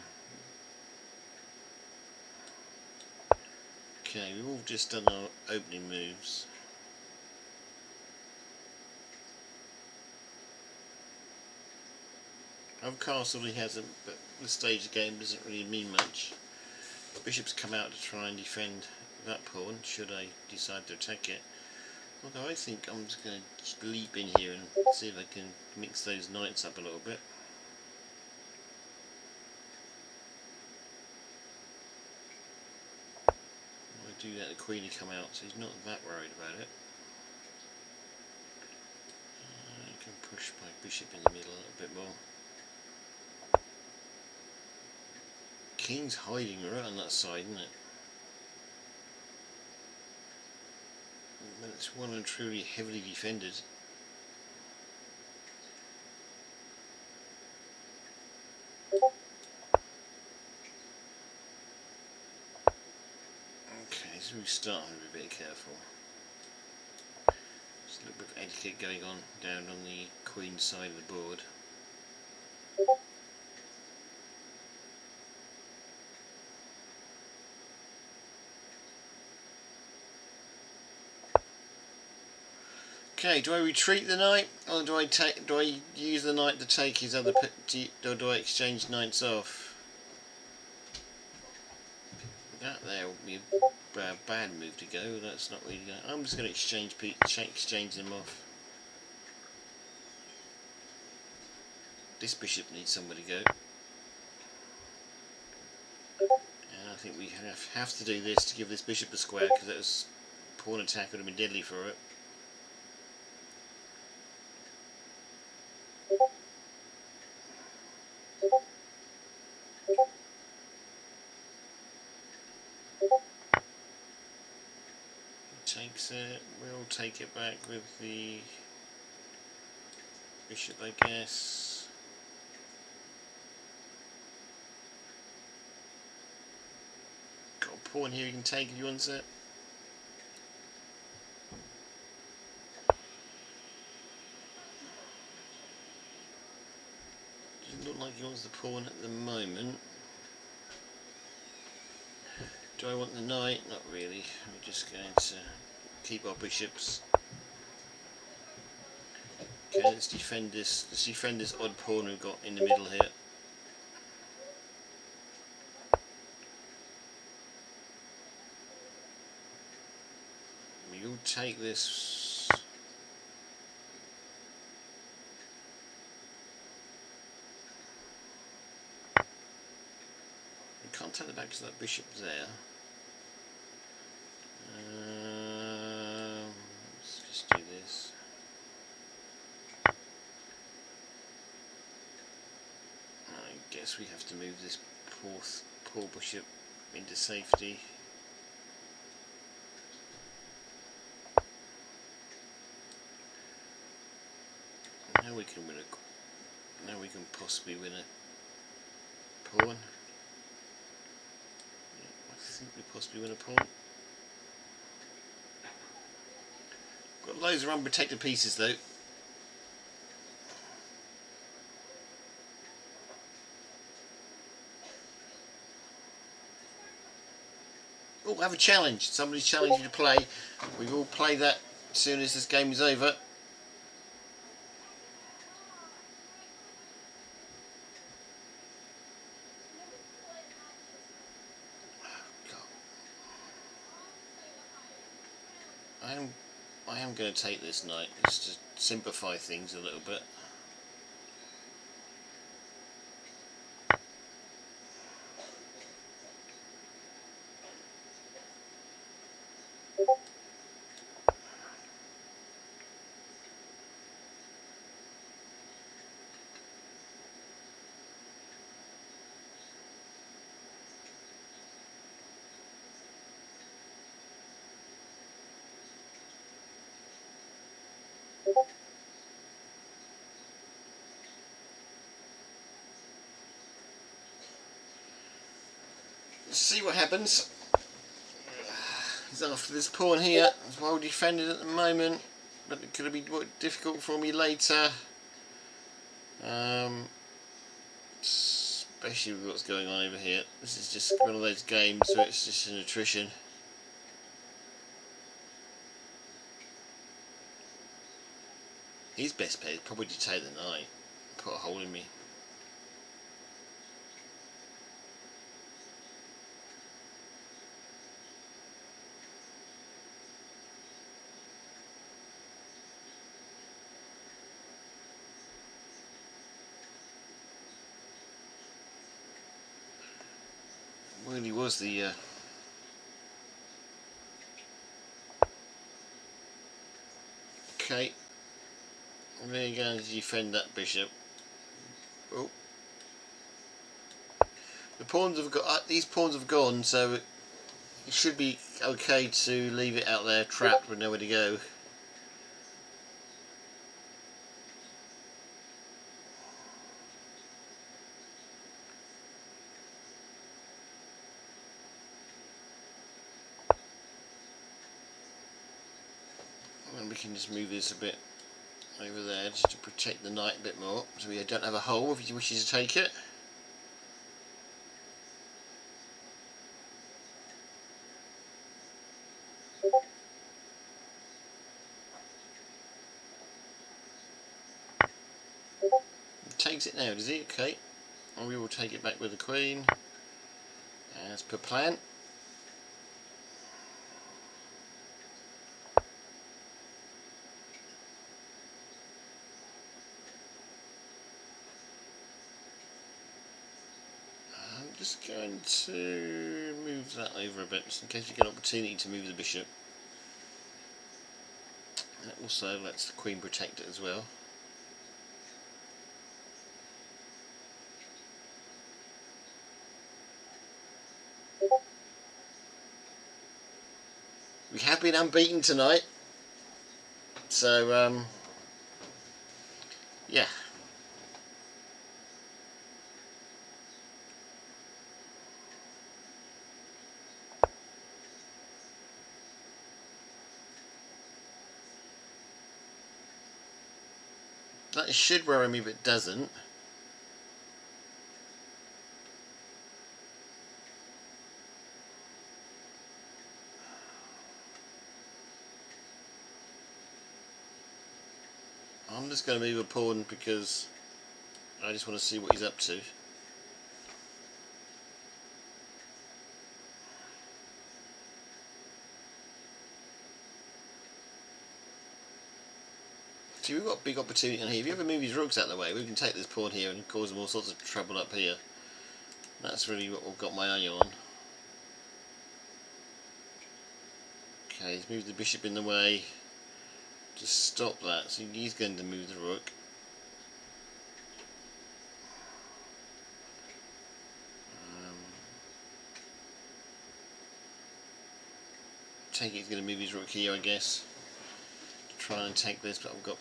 okay, we've all just done our opening moves. Our castle he hasn't, but the stage of the game doesn't really mean much. Bishop's come out to try and defend that pawn, should I decide to attack it. Although I think I'm just going to leap in here and see if I can mix those knights up a little bit. When I do that, the queen will come out, so he's not that worried about it. I can push my bishop in the middle a little bit more. King's hiding right on that side, isn't it? But it's well and truly heavily defended. Okay, so we start to be a bit careful. Just a little bit of etiquette going on down on the queen side of the board. Okay, do I retreat the knight, or do I use the knight to take his other, or do I exchange knights off? That there would be a bad move to go. That's not really. I'm just going to exchange them off. This bishop needs somewhere to go, and I think we have to do this to give this bishop a square, because that was pawn attack would have been deadly for it. Takes it. We'll take it back with the bishop, I guess. Got a pawn here you can take if you want it. Doesn't look like he wants the pawn at the moment. Do I want the knight? Not really. We're just going to keep our bishops. Okay, let's defend this. Let's defend this odd pawn we've got in the middle here. We'll take this. We can't take the back because that bishop's there. just do this. I guess we have to move this poor bishop into safety. Now we can win a. Now we can possibly win a pawn. I think we possibly win a pawn. Got loads of unprotected pieces though. Oh, have a challenge. Somebody's challenged you to play. We will play that as soon as this game is over. I am going to take this knight just to simplify things a little bit. Let's see what happens. He's after this pawn here. It's well defended at the moment, but it could be difficult for me later. Especially with what's going on over here. This is just one of those games where it's just an attrition. His best bet is probably to take the knight, put a hole in me. Really was the okay. I'm really going to defend that bishop. Oh, the pawns have got these pawns have gone, so it should be okay to leave it out there trapped with nowhere to go. And we can just move this a bit over there just to protect the knight a bit more, so we don't have a hole if he wishes to take it. He takes it now, does he? Okay. And we will take it back with the queen, as per plan. I'm just going to move that over a bit, just in case you get an opportunity to move the bishop. And it also lets the queen protect it as well. We have been unbeaten tonight, so yeah. That should worry me, but it doesn't. I'm just going to move a pawn because I just want to see what he's up to. See, we've got a big opportunity on here. If you ever move his rooks out of the way, we can take this pawn here and cause him all sorts of trouble up here. That's really what I've got my eye on. Okay, he's moved the bishop in the way. to stop that. So he's going to move the rook. Take it, he's going to move his rook here, I guess. Try and take this, but I've got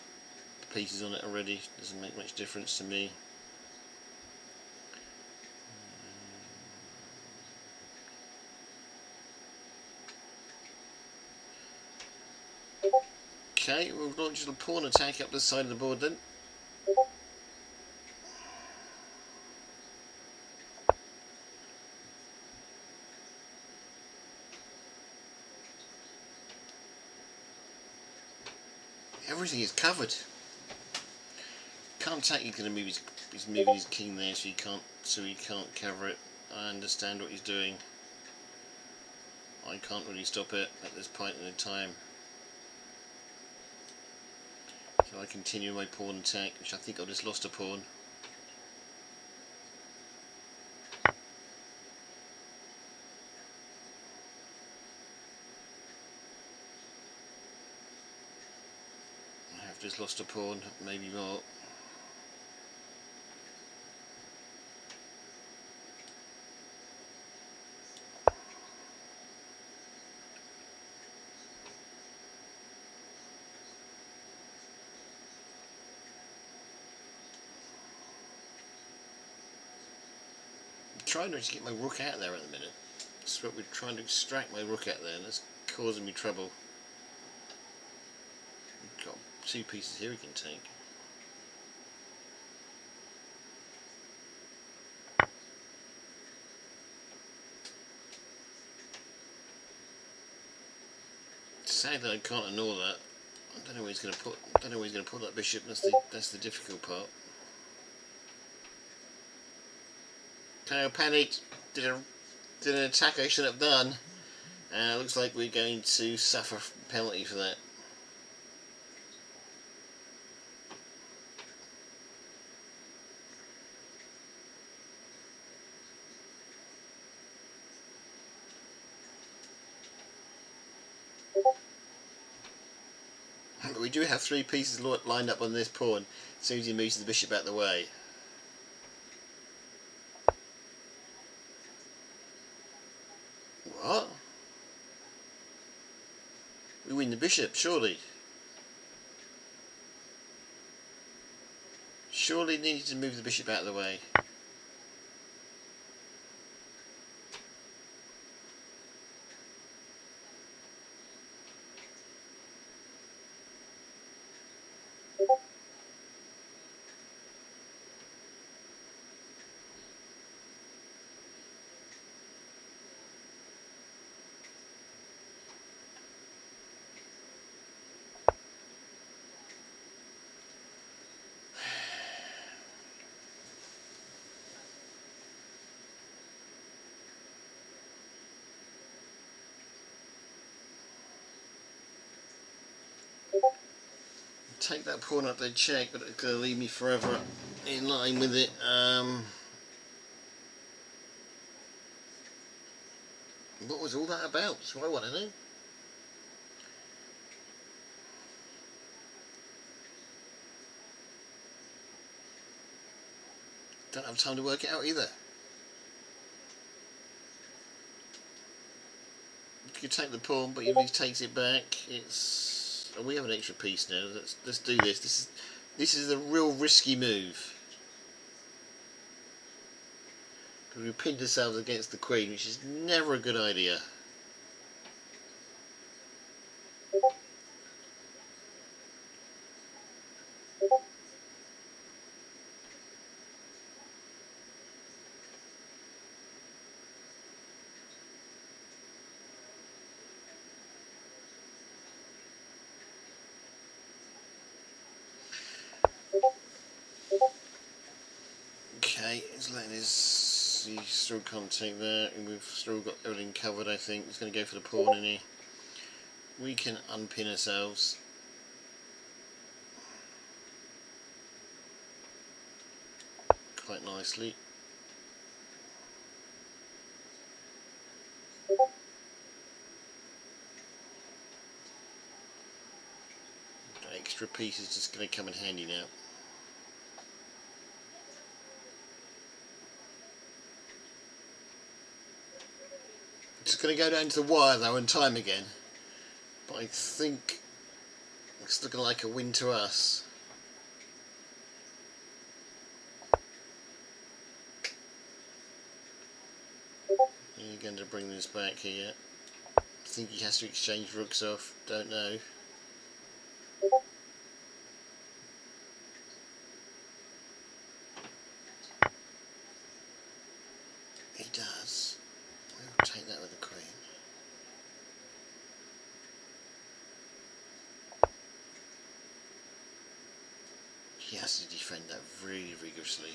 pieces on it already. Doesn't make much difference to me. Okay, we'll launch a pawn attack up the side of the board then. Everything is covered. Can't take. He's going to move he's moving his king there, so he can't cover it. I understand what he's doing. I can't really stop it at this point in the time. So I continue my pawn attack, which I think I just lost a pawn. I have just lost a pawn, maybe more. Trying to get my rook out there at the minute. That's what we're trying to extract my rook out there, and that's causing me trouble. We've got 2 pieces here we can take. It's sad that I can't ignore that. I don't know where he's going to put. I don't know where he's going to put that bishop. That's the difficult part. Okay, I panicked. Did an attack I should have done. Looks like we're going to suffer a penalty for that. But we do have 3 pieces lined up on this pawn as soon as he moves the bishop out of the way. What? We win the bishop, surely. Surely needed to move the bishop out of the way. Take that pawn up there, check, but it's going to leave me forever in line with it. What was all that about? That's what I want to know. Don't have time to work it out either. You could take the pawn, but if he takes it back, it's... Oh, we have an extra piece now. Let's do this. This is a real risky move. Because we pinned ourselves against the queen, which is never a good idea. Okay, he's letting he still can't take that, and we've still got everything covered. I think he's going to go for the pawn, isn't he? We can unpin ourselves. Quite nicely. extra piece is just going to come in handy now. Just going to go down to the wire though and time again. But I think it's looking like a win to us. You're going to bring this back here. I think he has to exchange rooks off. Don't know. He does. We'll take that with the queen. He has to defend that really rigorously.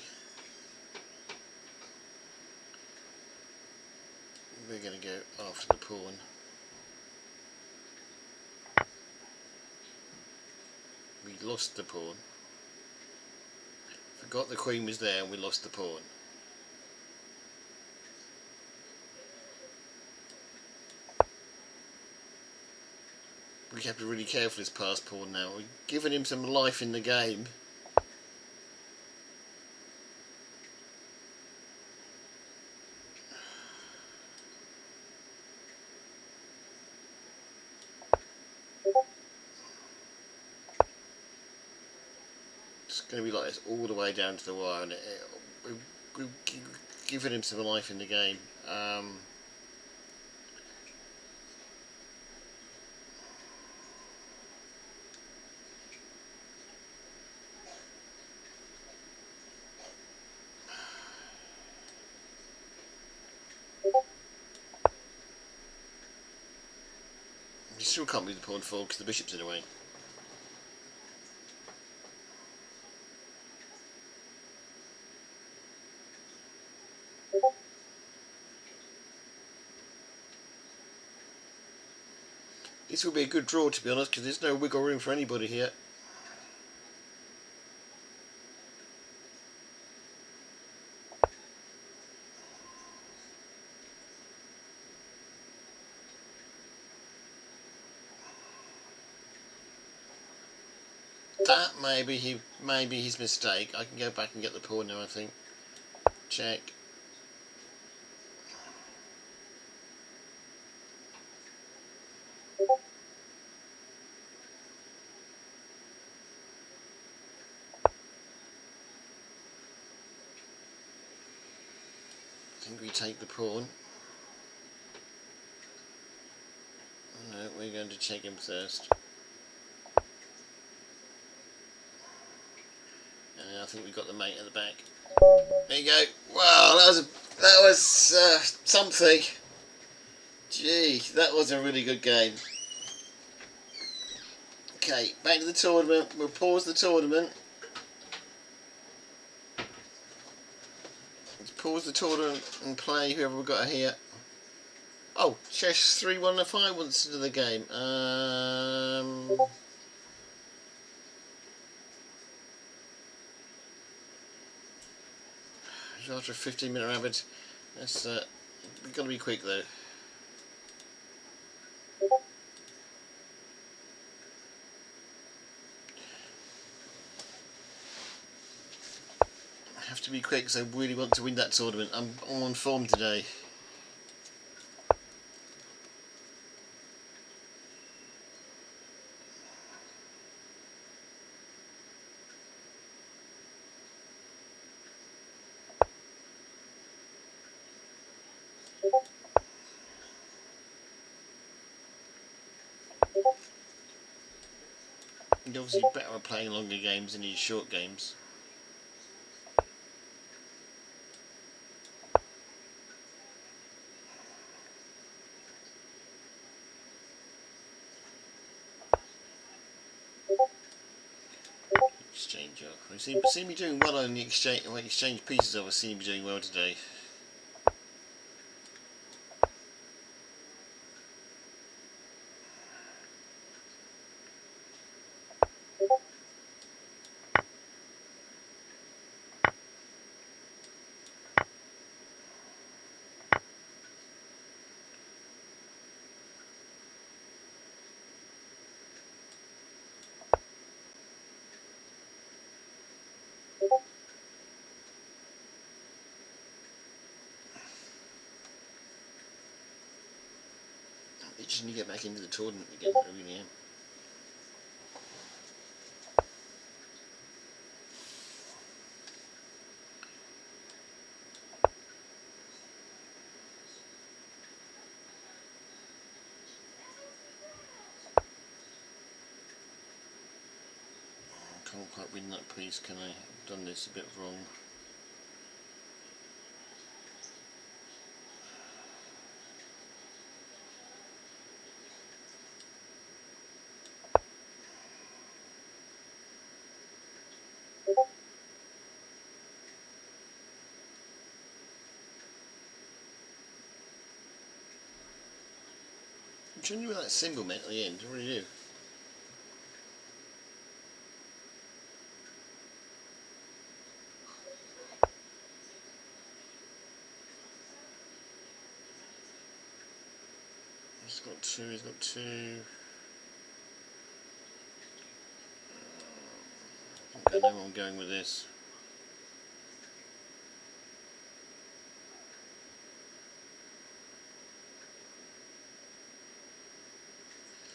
We're going to go after the pawn. We lost the pawn. Forgot the queen was there and we lost the pawn. We have to be really careful this past pawn now. We're giving him some life in the game. It's going to be like this all the way down to the wire, and we're giving him some life in the game. You still can't move the pawn forward because the bishop's in the way. This will be a good draw, to be honest, because there's no wiggle room for anybody here. That may be his mistake. I can go back and get the pawn now, I think. Check. I think we take the pawn. No, we're going to check him first. And I think we got the mate at the back. There you go. Wow, that was something. Gee, that was a really good game. Okay, back to the tournament. We'll pause the tournament. Let's pause the tournament and play whoever we've got here. Oh, Chess 3105 wants to do the game. After a 15-minute rabbit. That's we've got to be quick though. I have to be quick because I really want to win that tournament. I'm on form today. You're obviously better at playing longer games than these short games. Exchange off. We seem to be doing well on the exchange pieces of us. Seem to be doing well today. just need to get back into the tournament again, I really am. I can't quite win that piece, can I? I've done this a bit wrong. I'm trying to do what that symbol meant at the end, I really do. He's got two, he's got two. I know where I'm going with this.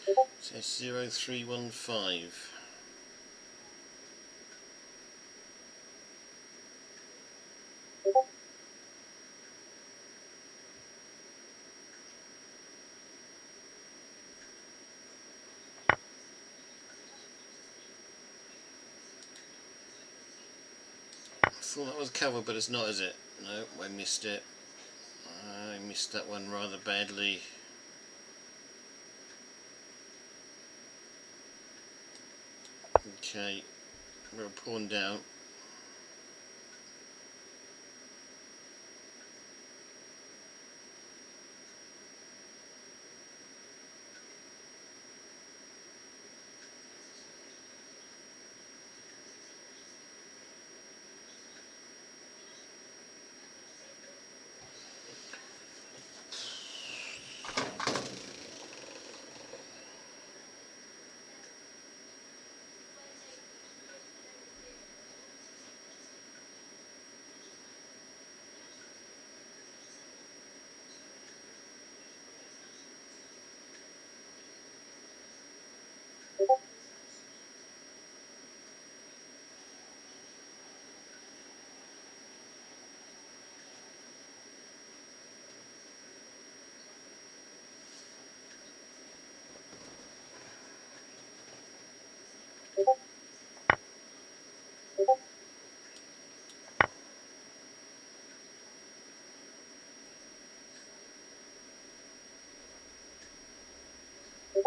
It says 0315. I thought that was cover, but it's not, is it? No, I missed it. I missed that one rather badly. Okay, we're a pawn down.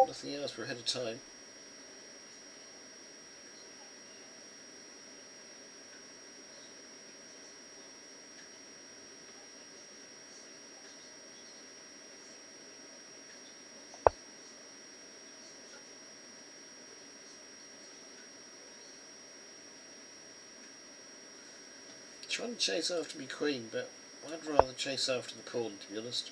Nothing else, we're ahead of time. Trying to chase after me queen, but I'd rather chase after the pawn, to be honest.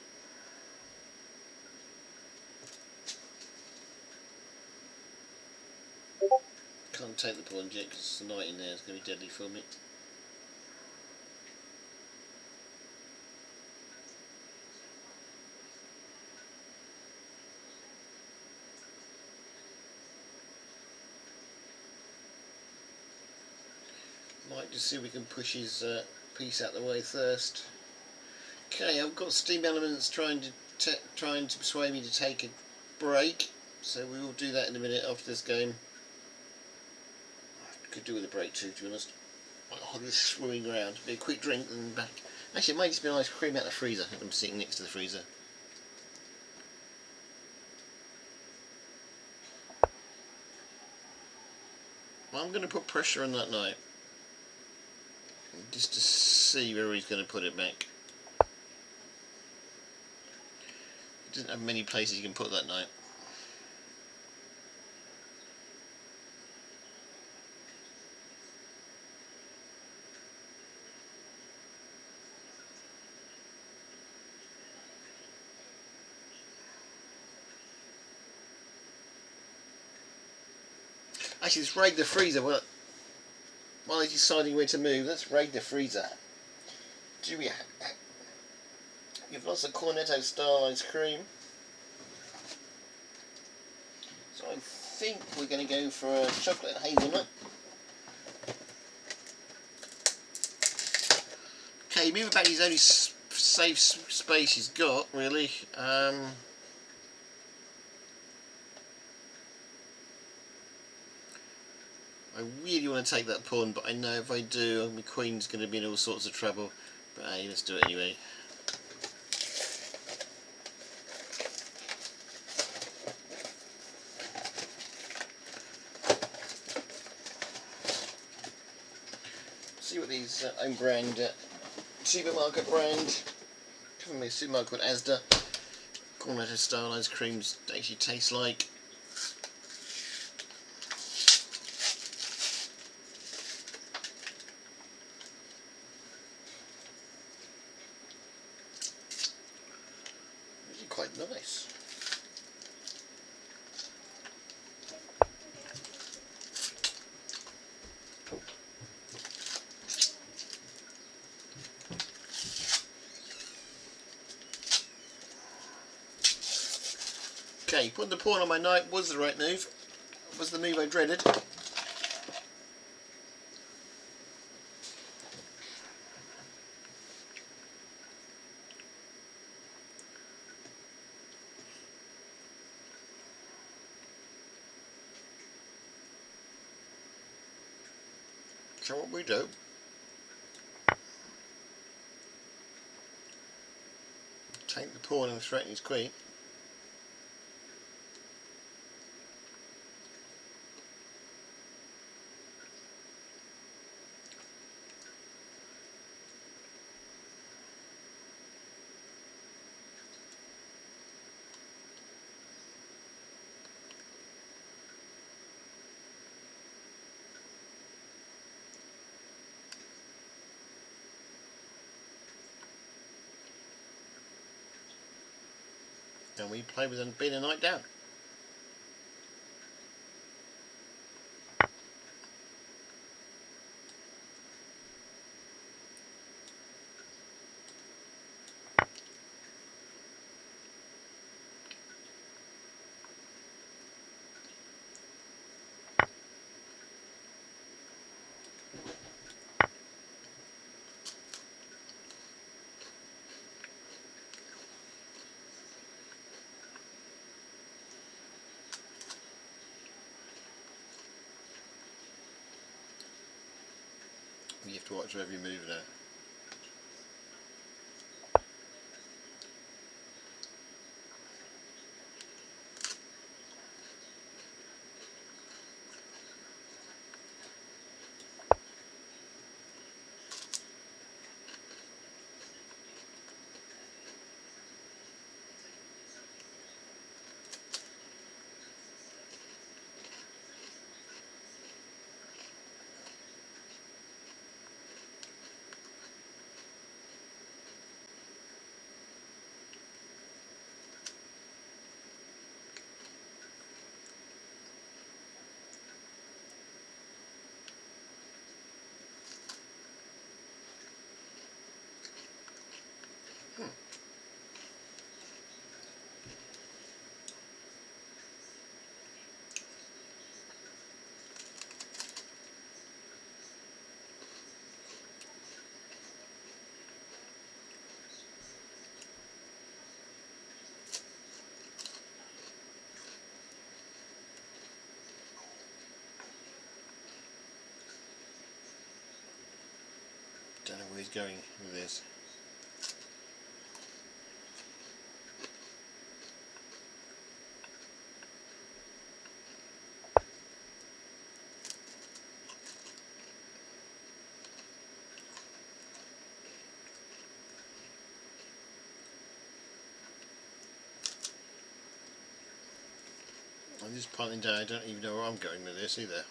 Can't take the pawn yet because the knight in there is going to be deadly for me. Might just see if we can push his piece out the way first. Okay, I've got steam elements trying to persuade me to take a break, so we will do that in a minute after this game. Could do with a break too, to be honest. I'll just swimming around. Be a quick drink and back. Actually, it might just be an ice cream out the freezer. I'm sitting next to the freezer. I'm going to put pressure on that knight, just to see where he's going to put it back. He doesn't have many places you can put that knight. Actually, let's raid the freezer while he's deciding where to move. Let's raid the freezer. Do we have lots of Cornetto style ice cream? think we're going to go for a chocolate and hazelnut. Okay, moving back is only safe space he's got, really. I really want to take that pawn, but I know if I do, my queen's going to be in all sorts of trouble. But hey, let's do it anyway. See what these own brand, supermarket brand, from a supermarket called Asda, Cornetto style ice creams actually taste like. Really quite nice. Okay, putting the pawn on my knight was the right move. Was the move I dreaded. So what we do, take the pawn and threaten his queen. And we play with them being a knight down. You have to watch every move now. Don't know where he's going with this. I'm just punting down, I don't even know where I'm going with this either.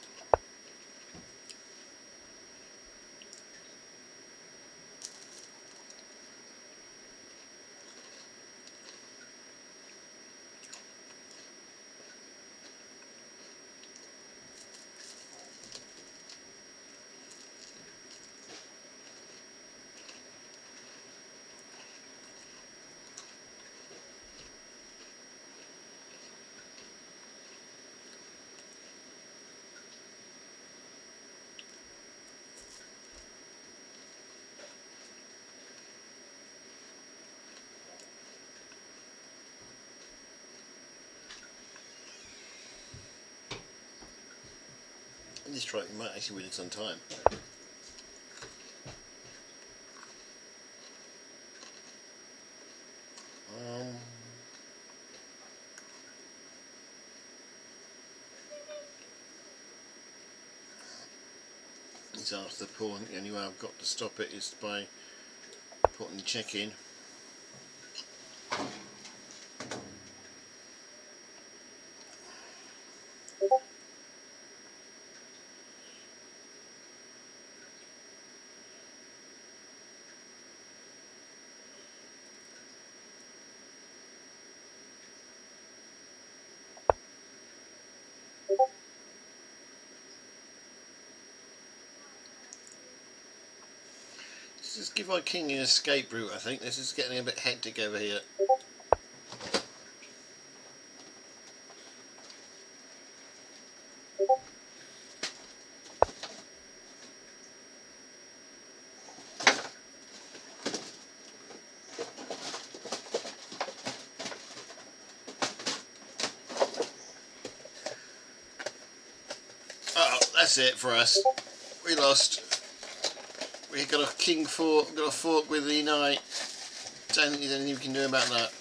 In this try, we might actually win it on time. It's after the pawn. The only way I've got to stop it is by putting the check in. Let's just give our king an escape route, I think. This is getting a bit hectic over here. Oh, that's it for us. We lost. We got a king fork, got a fork with the knight. Don't think there's anything we can do about that.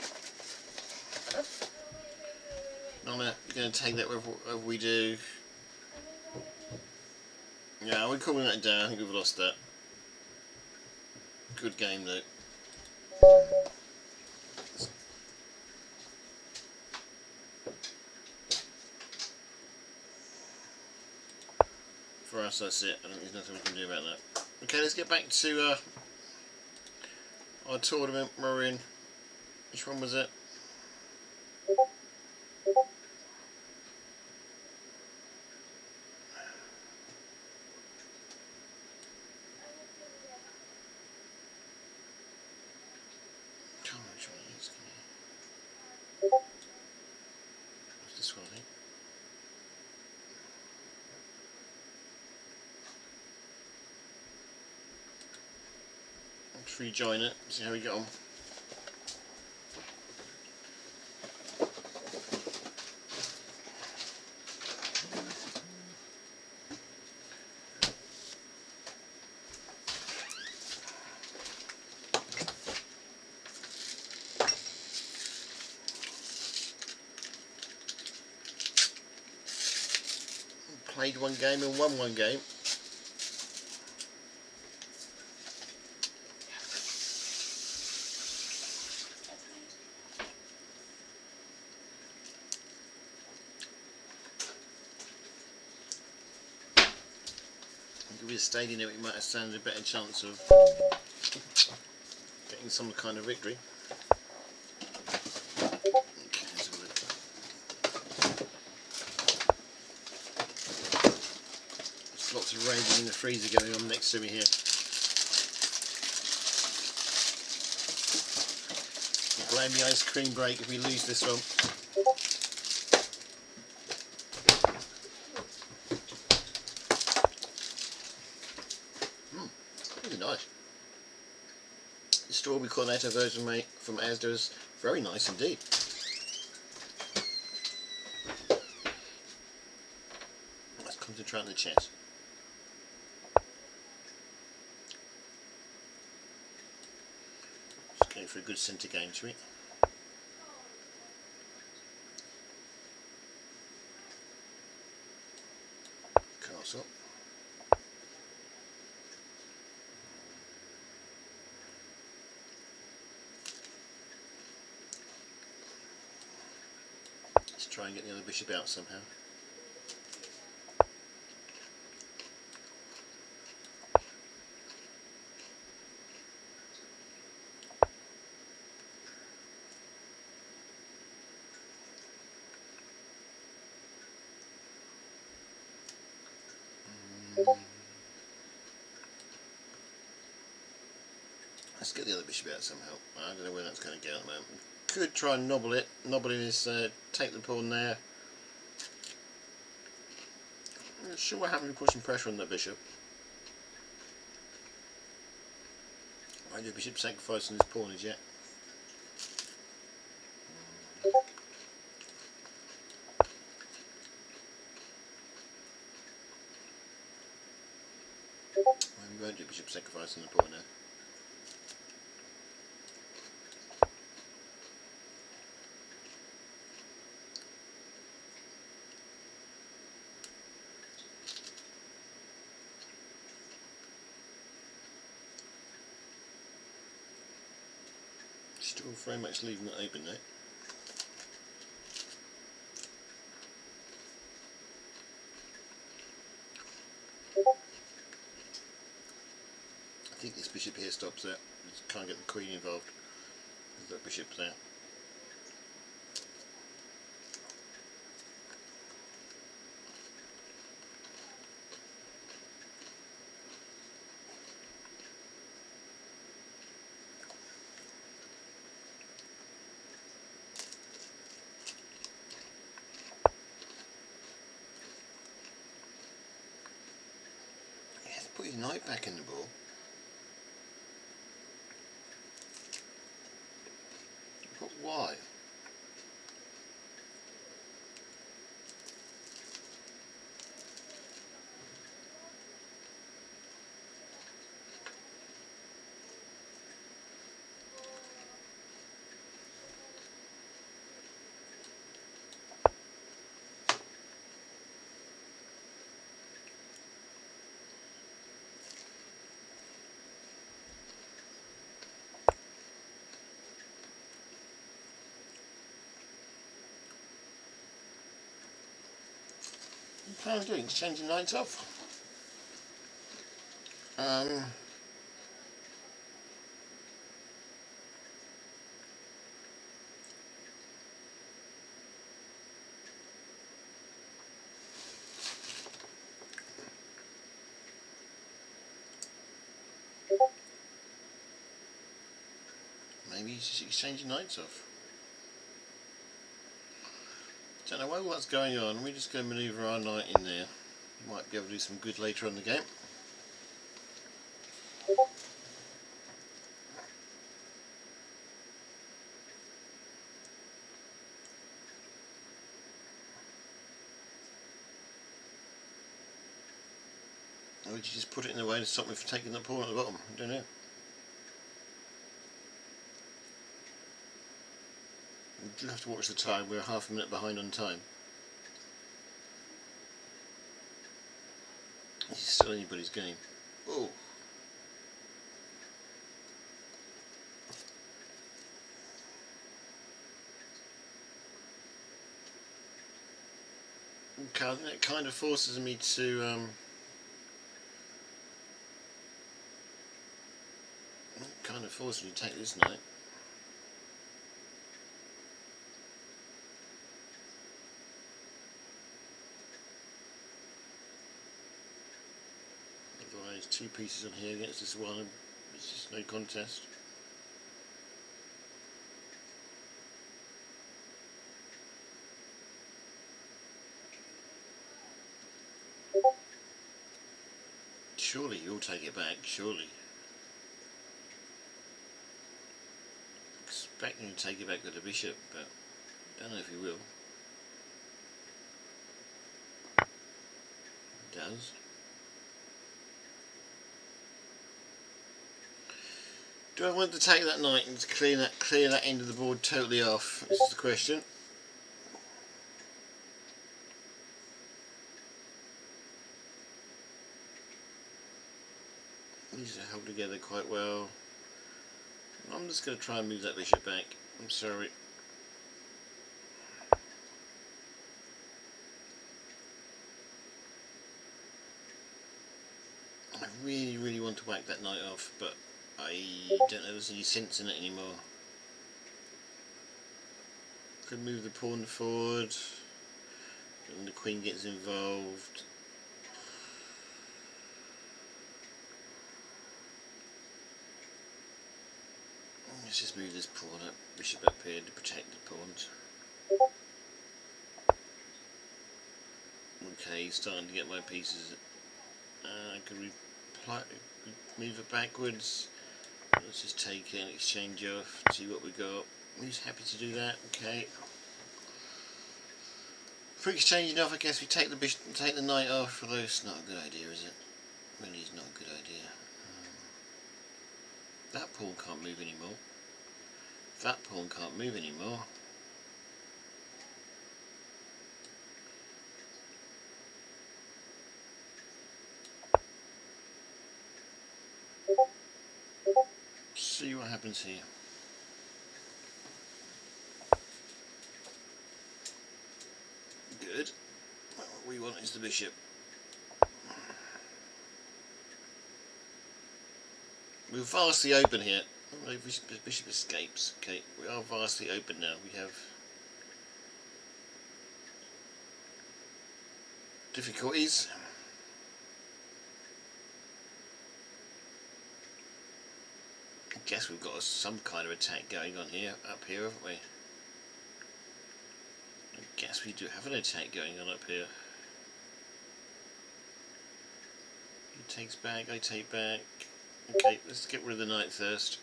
I'm going to take that whatever we do. Yeah, we're calling that down. I think we've lost that. Good game though. For us, that's it. I think there's nothing we can do about that. Okay, let's get back to our tournament we're in. Which one was it? Come on, which one is it? What's this one, I think? Let's rejoin it, see how we get on. Played one game and won one game. If we stayed in it, we might have standed a better chance of getting some kind of victory. Okay, let's have a look. There's lots of raging in the freezer going on next to me here. We'll blame the ice cream break if we lose this one. Really nice. The strawberry cornetto version made from Asda is very nice indeed. Let's concentrate on the chess. Just going for a good centre game to it. Castle. Let's try and get the other bishop out somehow. Let's get the other bishop out somehow. I don't know where that's going to go at the moment. Could try and nobble it. Nobbling is take the pawn there. I'm not sure what happened to put some pressure on that bishop. I do bishop sacrificing his pawn as yet. We won't do bishop sacrifice on the pawn now. Still very much leaving it open though. I think this bishop here stops there. Just can't get the queen involved with that bishop there. Yes, put his knight back in the ball. But why? What am I doing? Changing knights off. Maybe he's just exchanging knights off. Don't know while that's going on, we're just going to manoeuvre our knight in there. Might be able to do some good later on in the game. Or would you just put it in the way to stop me from taking that pawn at the bottom? I don't know. We'll have to watch the time, we're half a minute behind on time. This is still anybody's game. Oh! Okay, I think that kind of forces me to kind of forces me to take this knight. Otherwise, two pieces on here against this one, it's just no contest. Surely you'll take it back, surely. Expecting to take it back with the bishop, but I don't know if he will. He does. Do I want to take that knight and clear that end of the board totally off? This is the question. These are held together quite well. I'm just going to try and move that bishop back. I'm sorry. I really want to whack that knight off, but I don't know if there's any sense in it anymore. Could move the pawn forward, and the queen gets involved. Let's just move this pawn up, bishop up here to protect the pawns. Okay, starting to get my pieces. I could move it backwards. Let's just take it and exchange off, see what we got. Who's happy to do that? Okay. For exchanging off, I guess we take the knight off, although it's not a good idea, is it? really is not a good idea. That pawn can't move anymore. That pawn can't move anymore. See what happens here. Good. What we want is the bishop. We're vastly open here. Oh, bishop escapes. Okay, we are vastly open now. We have difficulties. I guess we've got some kind of attack going on here, up here, haven't we? I guess we do have an attack going on up here. He takes back, I take back. Okay, let's get rid of the knight first.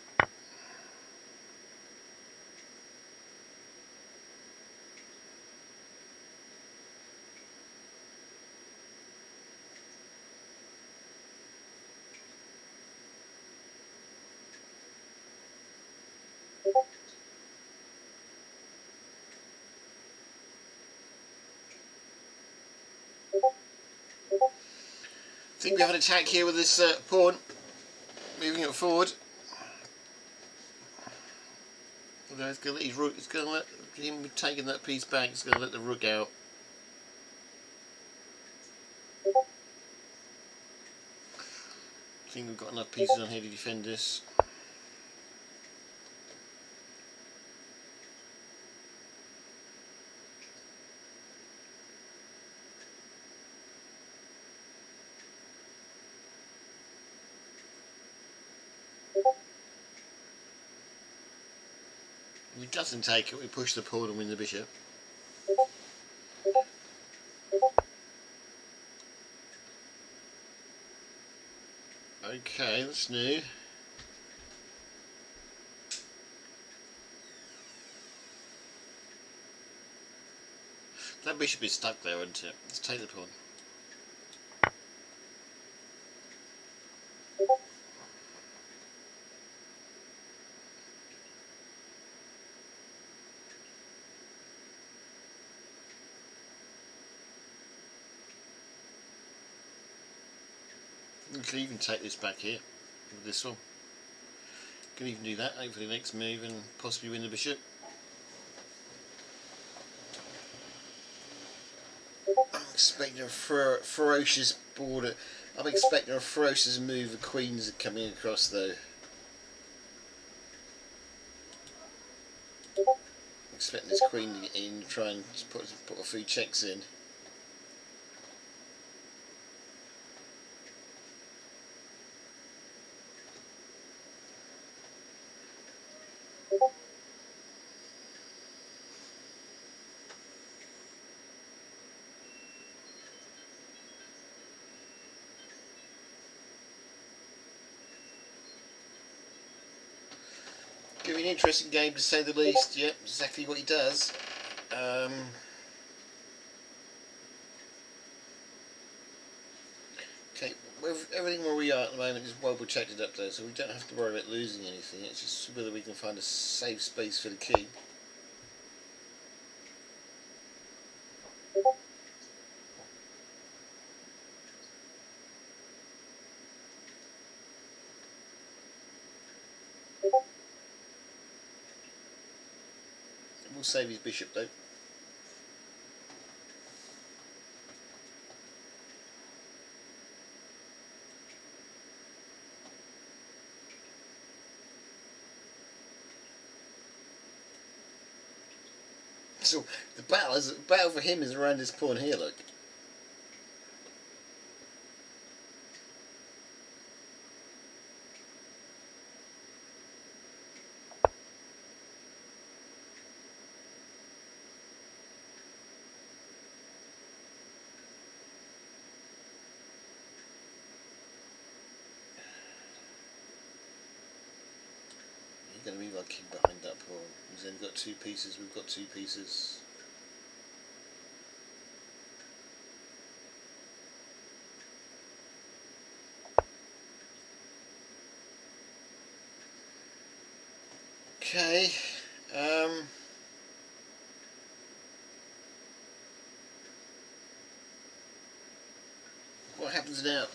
I think we have an attack here with this pawn, moving it forward. Although it's going to let him taking that piece back. It's going to let the rook out. I think we've got enough pieces on here to defend this. If it doesn't take it, we push the pawn and win the bishop. Okay, that's new. That bishop is stuck there, isn't it? Let's take the pawn. You can even take this back here with this one. Can even do that, hope for the next move and possibly win the bishop. I'm expecting a ferocious border. I'm expecting a ferocious move. The queens are coming across though. I'm expecting this queen to get in, try and put a few checks in. Give me an interesting game to say the least. Yep, exactly what he does. Okay, everything where we are at the moment is well protected up there, so we don't have to worry about losing anything. It's just whether we can find a safe space for the king. We'll save his bishop though. So the battle for him is around this pawn here. Look. He's going to move our king behind that pawn. He's only got two pieces. We've got two pieces. Okay. What happens now?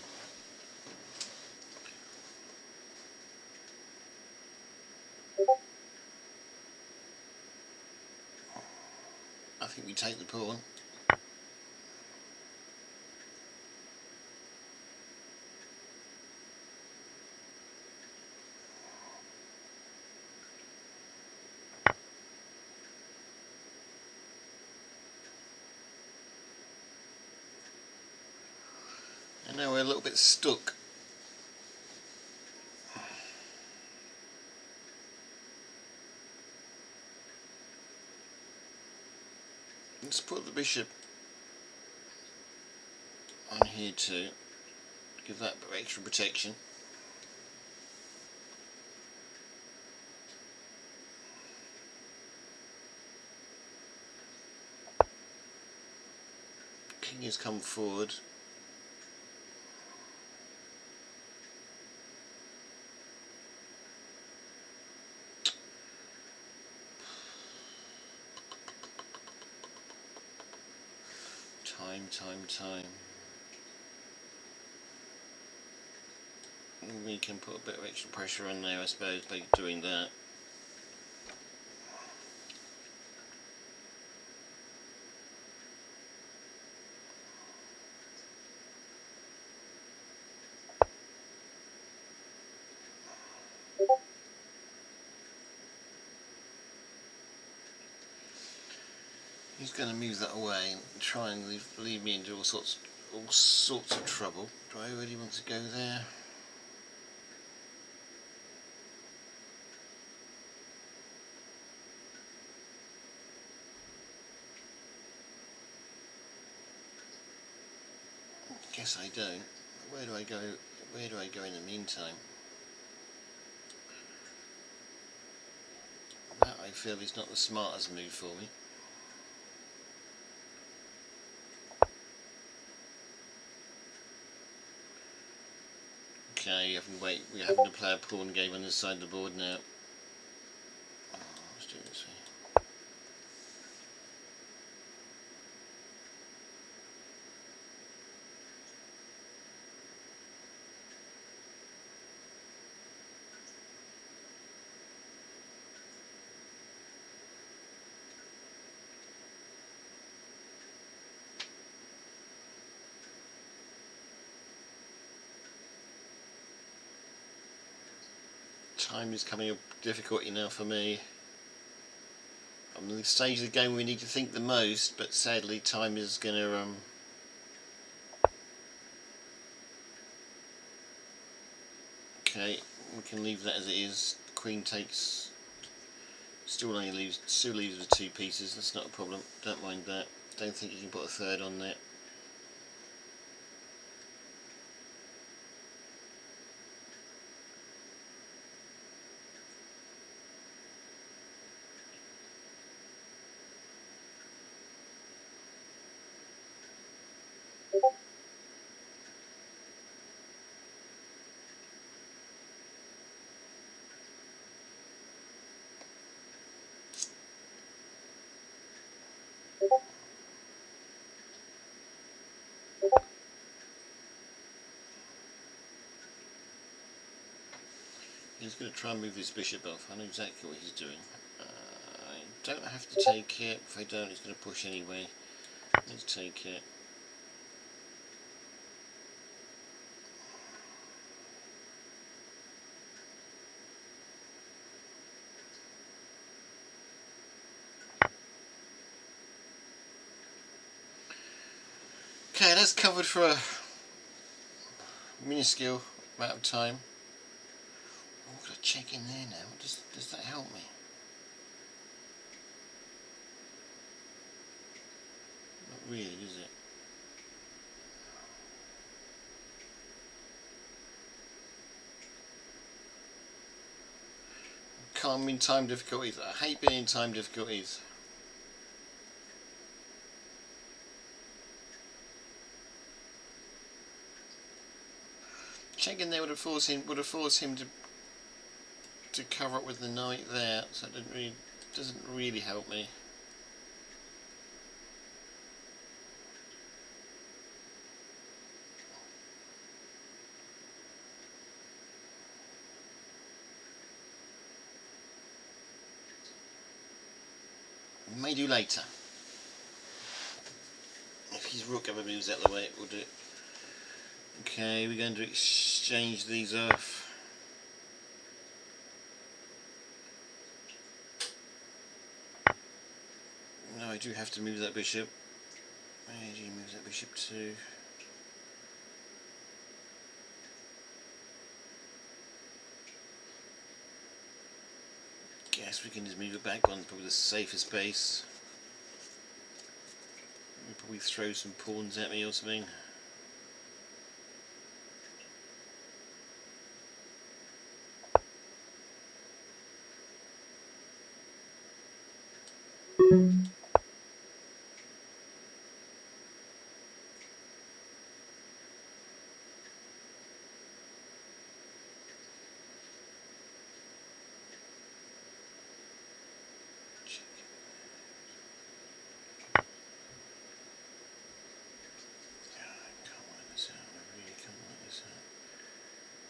I think we take the pawn. And now we're a little bit stuck. Let's put the bishop on here too. Give that extra protection. King has come forward. Time. We can put a bit of extra pressure on there, I suppose, by doing that. He's going to move that away and try and leave me into all sorts of trouble. Do I really want to go there? Guess I don't. Where do I go? Where do I go in the meantime? That I feel is not the smartest move for me. Okay, we're having to play a pawn game on this side of the board now. Oh, let's do it this way. Time is coming a difficulty now for me. I'm in the stage of the game where we need to think the most, but sadly time is going to okay, we can leave that as it is. Queen takes, still leaves with two pieces. That's not a problem. Don't mind that. Don't think you can put a third on there. He's going to try and move his bishop off. I know exactly what he's doing. I don't have to take it. If I don't, he's going to push anyway. Let's take it. Okay, that's covered for a minuscule amount of time. Oh, I've got to check in there now. Does that help me? Not really, does it? I'm in time difficulties. I hate being in time difficulties. Checking there would have forced him to cover it with the knight there, so it doesn't really help me. May do later. If his rook ever moves out of the way, it will do it. Okay, we're going to exchange these off. No, I do have to move that bishop. Where do you move that bishop to? Guess we can just move it back on probably the safer space. We'll probably throw some pawns at me or something.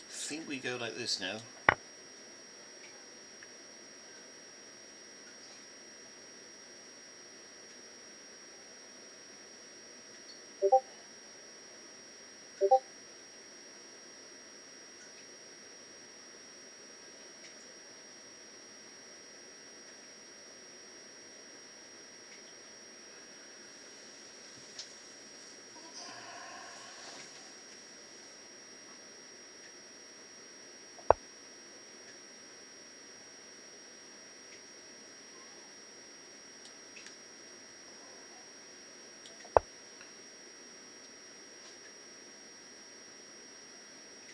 I think we go like this now.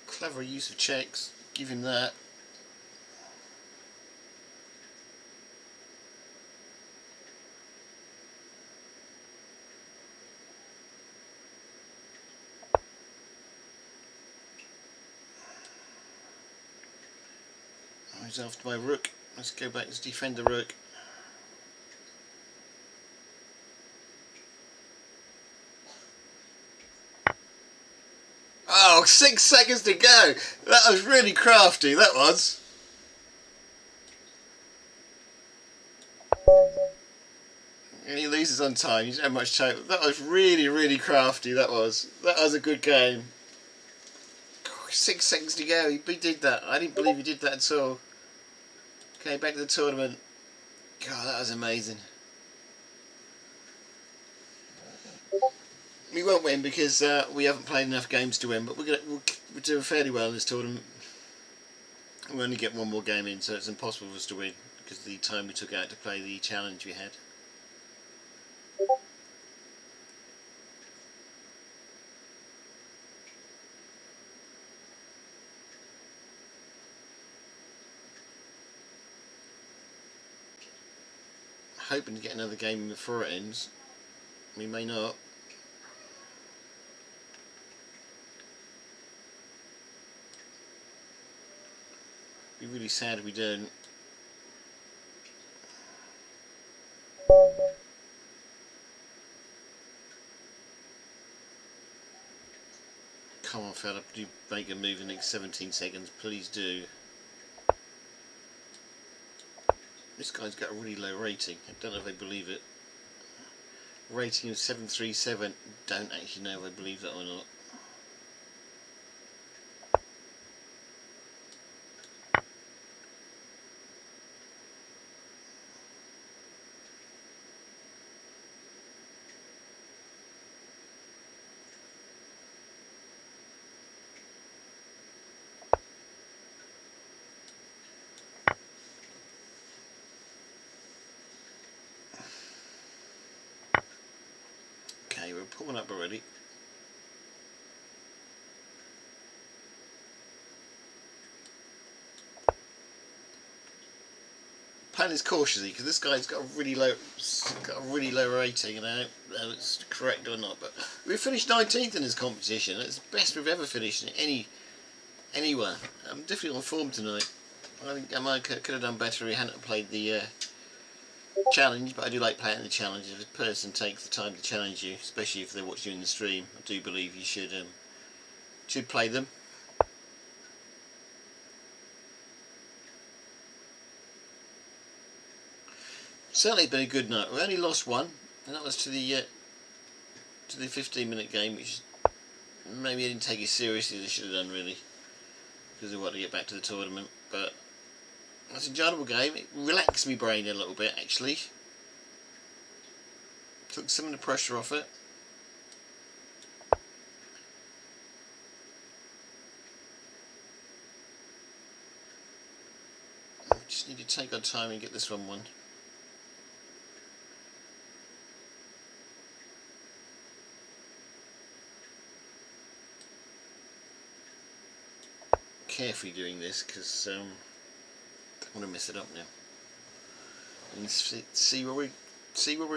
Clever use of checks, give him that. Oh, he's after my rook. Let's go back and defend the rook. Oh, 6 seconds to go. That was really crafty, that was. And he loses on time. You don't have much time. That was really, really crafty, that was. That was a good game. 6 seconds to go. He did that. I didn't believe he did that at all. Okay, back to the tournament. God, that was amazing. We won't win because we haven't played enough games to win, but we'll do fairly well in this tournament. We'll only get one more game in, so it's impossible for us to win because of the time we took out to play the challenge we had. Hoping to get another game before it ends. We may not. Be really sad if we don't. Come on, fella, do make a move in the next 17 seconds, please do. This guy's got a really low rating. I don't know if I believe it. Rating of 737. Don't actually know if I believe that or not. Okay, we're pulling up already. Playing this cautiously because this guy's got a really low rating, and I don't know if it's correct or not. But we finished 19th in this competition. It's the best we've ever finished in anywhere. I'm definitely on form tonight. I think I might could have done better if he hadn't played the challenge, but I do like playing the challenge. If a person takes the time to challenge you, especially if they watch you in the stream, I do believe you should play them. Certainly been a good night. We only lost one, and that was to the 15-minute game, which maybe I didn't take it seriously as I should have done, really, because I wanted to get back to the tournament. But it was an enjoyable game. It relaxed my brain a little bit, actually. Took some of the pressure off it. We just need to take our time and get this one won. Carefully doing this because I don't want to mess it up now. And see where we're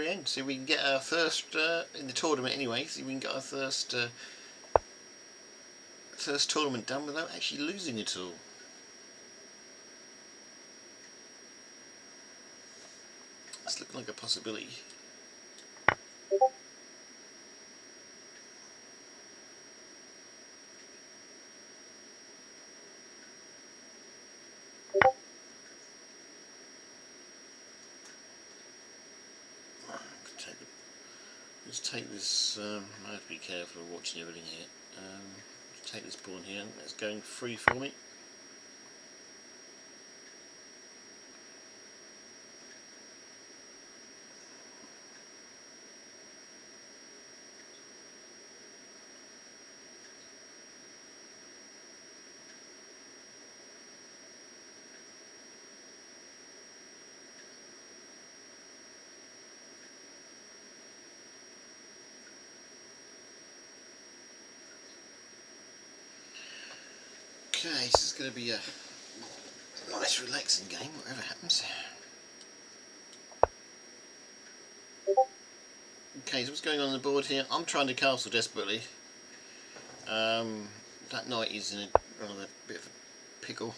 in. See if we can get our first in the tournament anyway. See if we can get our first tournament done without actually losing at all. It's looking like a possibility. Let's take this. I have to be careful of watching everything here. Let's take this pawn here. That's going free for me. Okay, this is going to be a nice relaxing game, whatever happens. Okay, so what's going on the board here? I'm trying to castle desperately. That knight is in a rather bit of a pickle.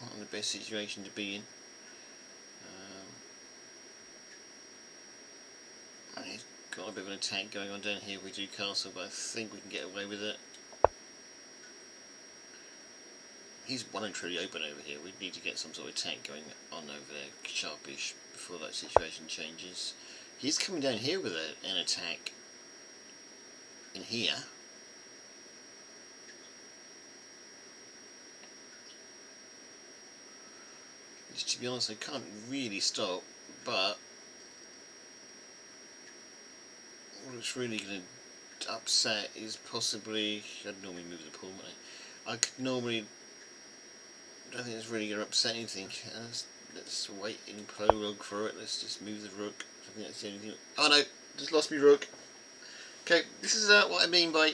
Not in the best situation to be in. He's got a bit of an attack going on down here. We do castle, but I think we can get away with it. He's well and truly open over here. We need to get some sort of attack going on over there, sharpish, before that situation changes. He's coming down here with an attack in here. Which, to be honest, I can't really stop, but what's really going to upset is possibly... I'd normally move the pawn, wouldn't I? I could normally... I don't think it's really going to upset anything. Let's wait in prologue for it. Let's just move the rook. I think that's the only thing. Oh no, just lost me rook. Okay, this is what I mean by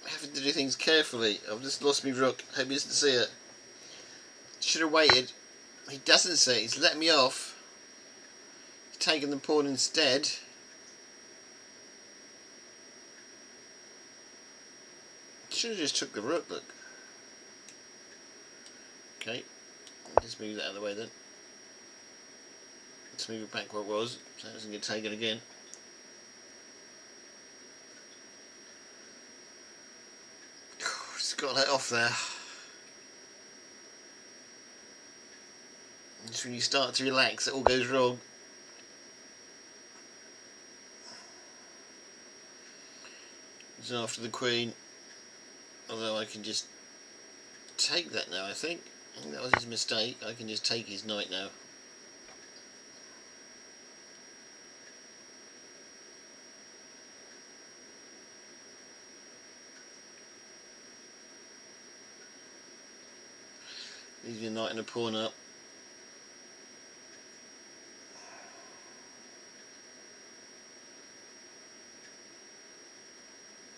having to do things carefully. I've just lost me rook. Hope he doesn't see it. Should have waited. He doesn't see it. He's let me off. He's taken the pawn instead. Should have just took the rook. Look. Okay, just move that out of the way then. Let's move it back where it was, so it doesn't get taken again. Just got that off there. Just when you start to relax, it all goes wrong. He's after the queen, although I can just take that now, I think. I think that was his mistake. I can just take his knight now. Leave your knight and a pawn up.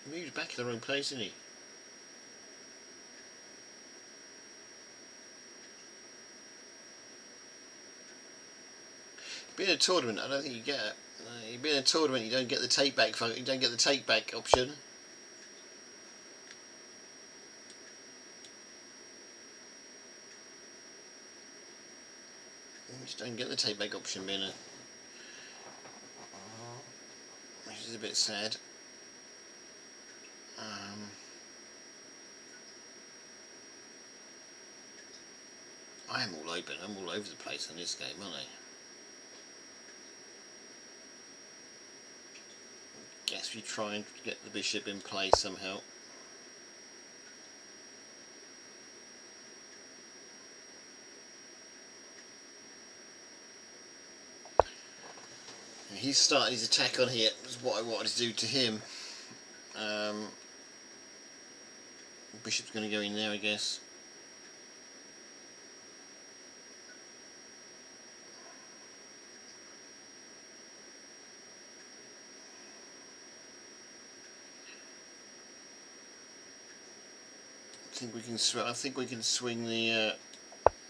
He moved back in the wrong place, didn't he? Being a tournament, I don't think you get it. You be in a tournament, you don't get the take back. You don't get the take back option. Just don't get the take back option being which is a bit sad. I am all open. I'm all over the place on this game, aren't I? Guess we try and get the bishop in play somehow. He's started his attack on here. That's what I wanted to do to him. Bishop's going to go in there, I guess. I think we can swing the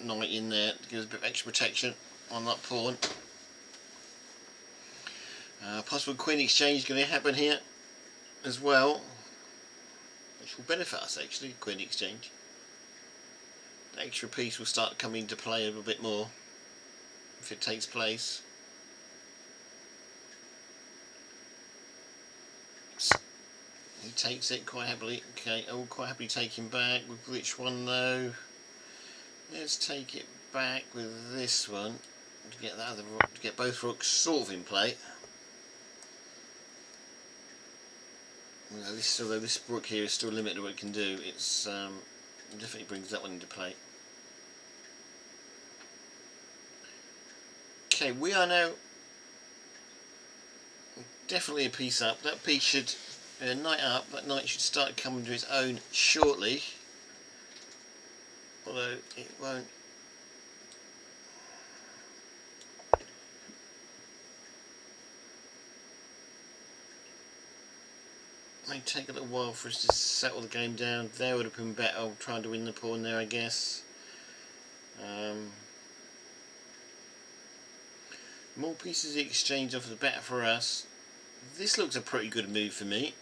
knight in there to give us a bit of extra protection on that pawn. Possible queen exchange going to happen here as well, which will benefit us actually. Queen exchange. The extra piece will start coming into play a little bit more if it takes place. He takes it quite happily. Okay, I will quite happily take him back. With which one though? Let's take it back with this one to get that other rook, to get both rooks sort of in play. Although this rook here is still limited to what it can do, it's definitely brings that one into play. Okay, we are now definitely a piece up. That piece should knight up. That knight should start coming to its own shortly. Although it won't. It may take a little while for us to settle the game down. There would have been better trying to win the pawn there, I guess. More pieces exchange off the better for us. This looks a pretty good move for me.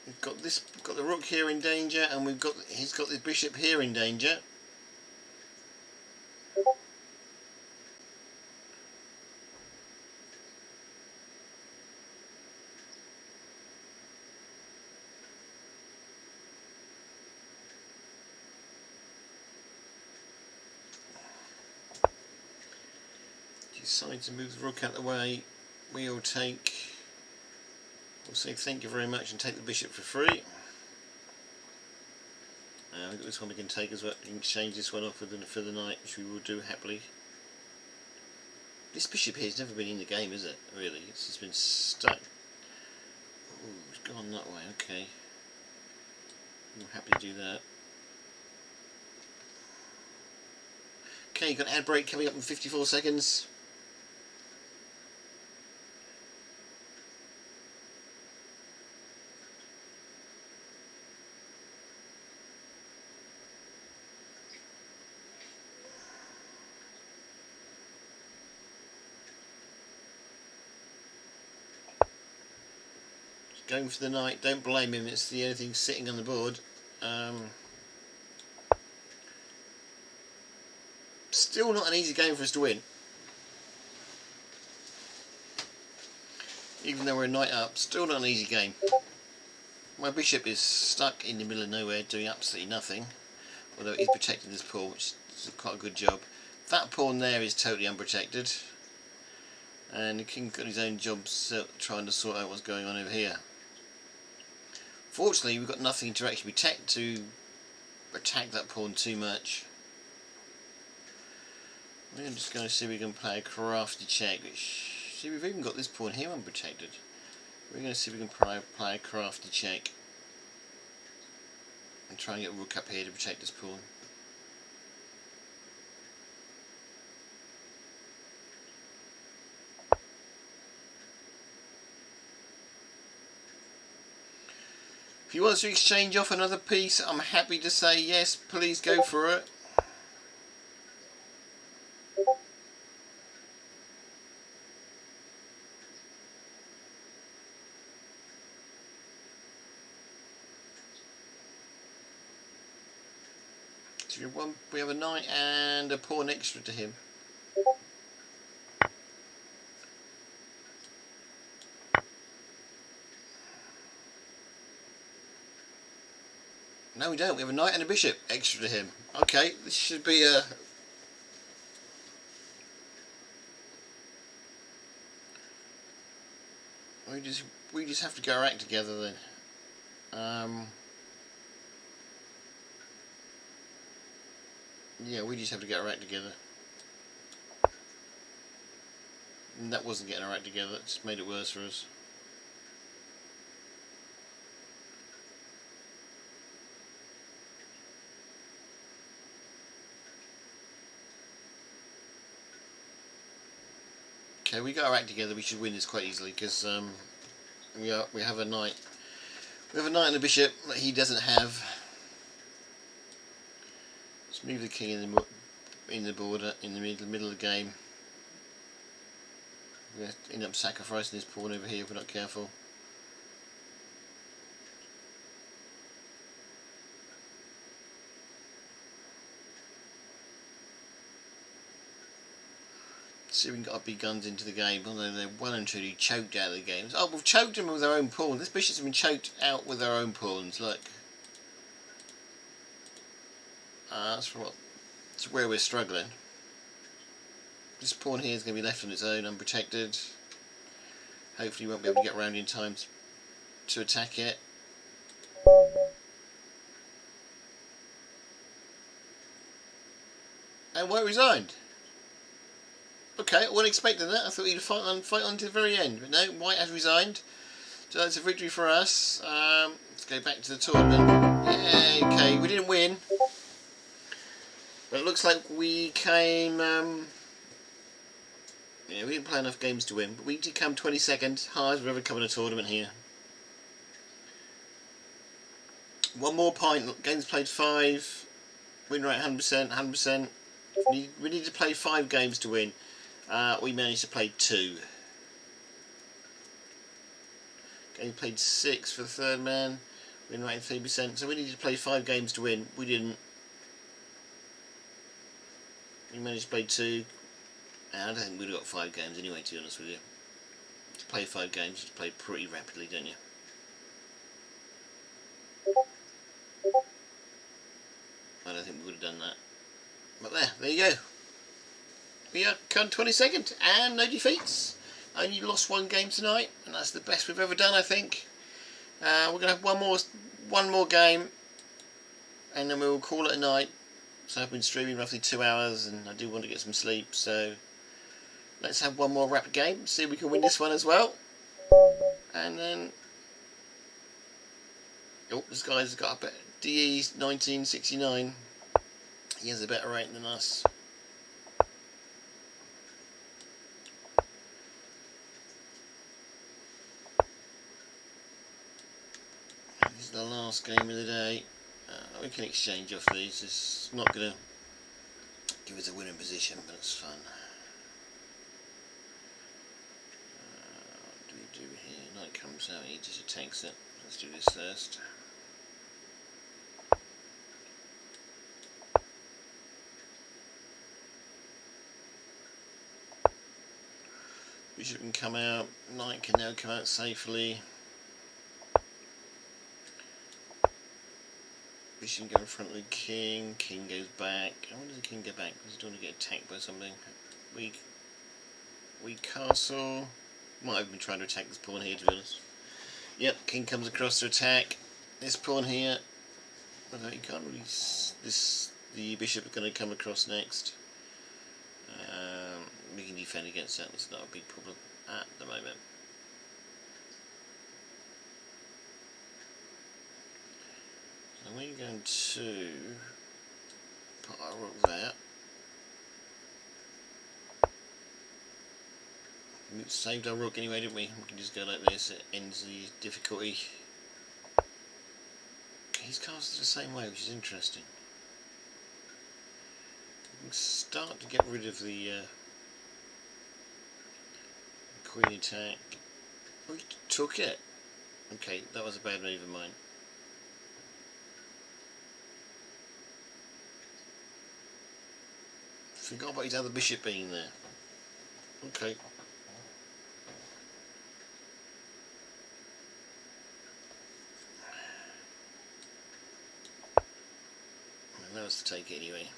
We've got the rook here in danger, and he's got the bishop here in danger. Decide to move the rook out of the way. We'll say thank you very much and take the bishop for free. We've got this one we can take as well. We can exchange this one off for the knight, which we will do happily. This bishop here has never been in the game, is it? Really, it's just been stuck. Oh, it's gone that way. Okay, I'm happy to do that. Okay, you've got an ad break coming up in 54 seconds. Going for the knight, don't blame him, it's the only thing sitting on the board. Still not an easy game for us to win. Even though we're a knight up, still not an easy game. My bishop is stuck in the middle of nowhere doing absolutely nothing. Although it is protecting this pawn, which is quite a good job. That pawn there is totally unprotected. And the king's got his own job trying to sort out what's going on over here. Fortunately, we've got nothing to actually attack that pawn too much. We're just going to see if we can play a crafty check. See, we've even got this pawn here unprotected. We're going to see if we can play a crafty check and try and get a rook up here to protect this pawn. If he wants to exchange off another piece, I'm happy to say yes, please go for it. So we have a knight and a pawn extra to him. No, we don't. We have a knight and a bishop extra to him. Okay, this should be a... We just have to go our act together then. Yeah, we just have to get our act together. And that wasn't getting our act together. It just made it worse for us. Okay, we got our act together. We should win this quite easily because we have a knight. We have a knight and a bishop that he doesn't have. Let's move the king in the border in the middle of the game. We're going to end up sacrificing this pawn over here if we're not careful. See if we can get our big guns into the game, although they're well and truly choked out of the games. Oh, we've choked them with our own pawn. This bishop's been choked out with our own pawns, look. That's where we're struggling. This pawn here is going to be left on its own, unprotected. Hopefully we won't be able to get around in time to attack it. And white resigned. Okay, I wasn't expecting that. I thought he'd fight on to the very end, but no, white has resigned. So that's a victory for us. Let's go back to the tournament. Yeah, okay, we didn't win, but it looks like we came. Yeah, we didn't play enough games to win, but we did come 22nd, highest we've ever come in a tournament here. One more point. Games played 5. Win rate 100%. 100%. We need to play 5 games to win. We managed to play 2. Game played 6 for the third man. Win rate 3%. So we needed to play 5 games to win. We didn't. We managed to play 2. And I don't think we'd have got 5 games anyway, to be honest with you. To play 5 games, you play pretty rapidly, don't you? I don't think we would have done that. But there you go. We are come 22nd and no defeats. Only lost 1 game tonight, and that's the best we've ever done, I think. We're going to have one more game, and then we will call it a night. So I've been streaming roughly 2 hours, and I do want to get some sleep. So let's have one more rapid game. See if we can win this one as well. And then, oh, this guy's got a DE 1969. He has a better rate than us. This is the last game of the day. We can exchange off these. It's not going to give us a winning position, but it's fun. What do we do here? Knight comes out, he just attacks it. Let's do this first. Bishop can come out, knight can now come out safely. Bishop can go in front of the king, king goes back. Why does the king go back? Because he doesn't want to get attacked by something. We castle. Might have been trying to attack this pawn here, to be honest. Yep, king comes across to attack this pawn here. Although you can't really. The bishop is going to come across next. We can defend against that. It's not a big problem at the moment. So we're going to put our rook there. We saved our rook anyway, didn't we? We can just go like this. It ends the difficulty. He's casted the same way, which is interesting. We can start to get rid of the queen attack. We took it. Okay, that was a bad move of mine. Forgot about his other bishop being there. Okay. Well, that was to take it anyway.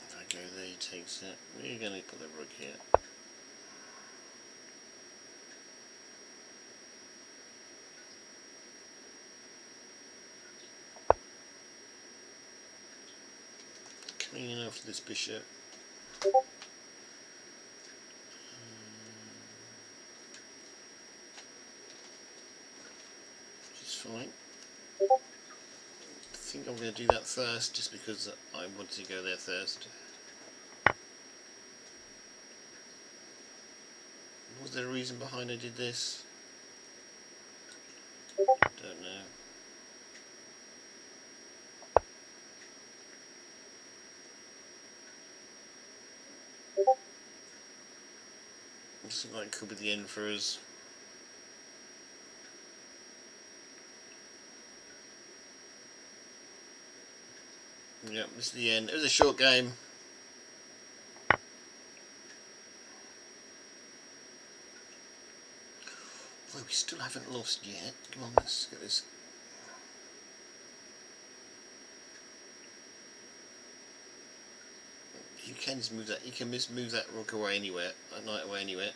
If I go there, he takes it. We're going to put the rook here. Coming in after this bishop. Which is fine. I think I'm going to do that first, just because I wanted to go there first. Was there a reason behind I did this? Don't know. Looks like it could be the end for us. Yep, this is the end. It was a short game. Although we still haven't lost yet. Come on, let's get this. You can just move that. You can just move that rook away anywhere. That knight away anywhere.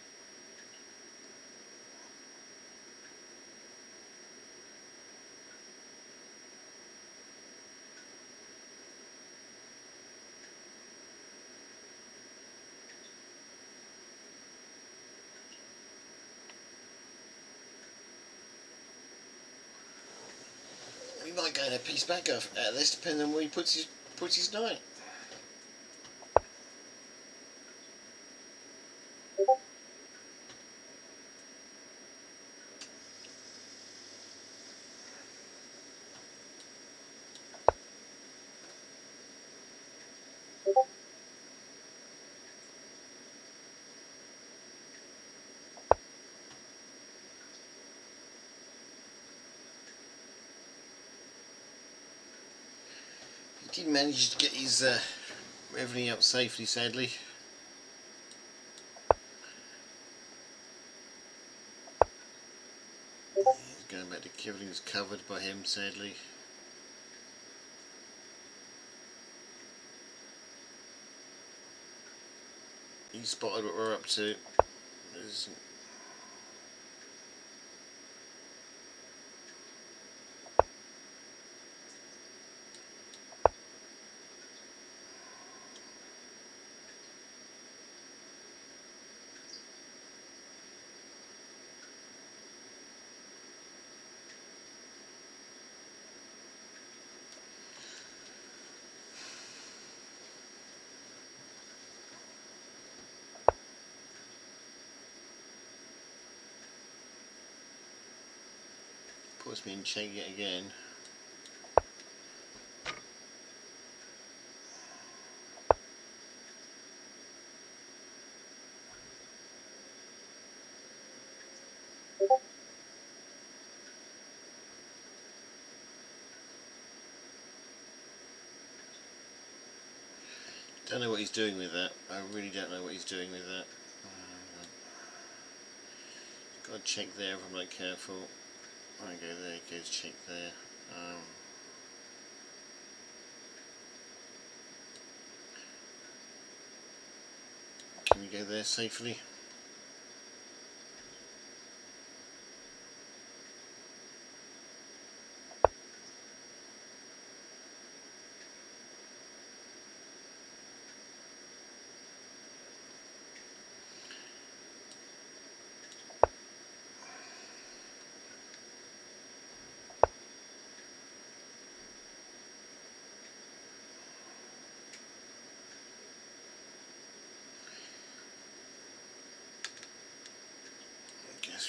We might gain a piece back out of this, depending on where he puts his knight. He did manage to get his everything up safely, sadly. He's going back to everything's covered by him, sadly. He spotted what we're up to. There's puts me in check yet again. Don't know what he's doing with that. I really don't know what he's doing with that. Got to check there if I'm not careful. I go there, it goes check there. Can we go there safely?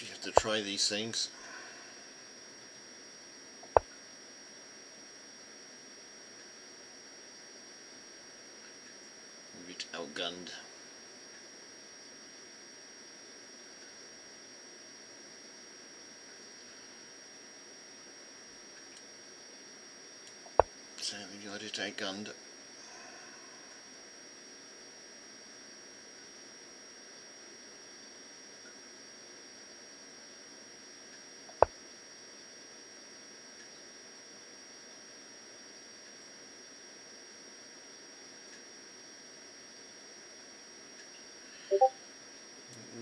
We have to try these things. So we got it a gun.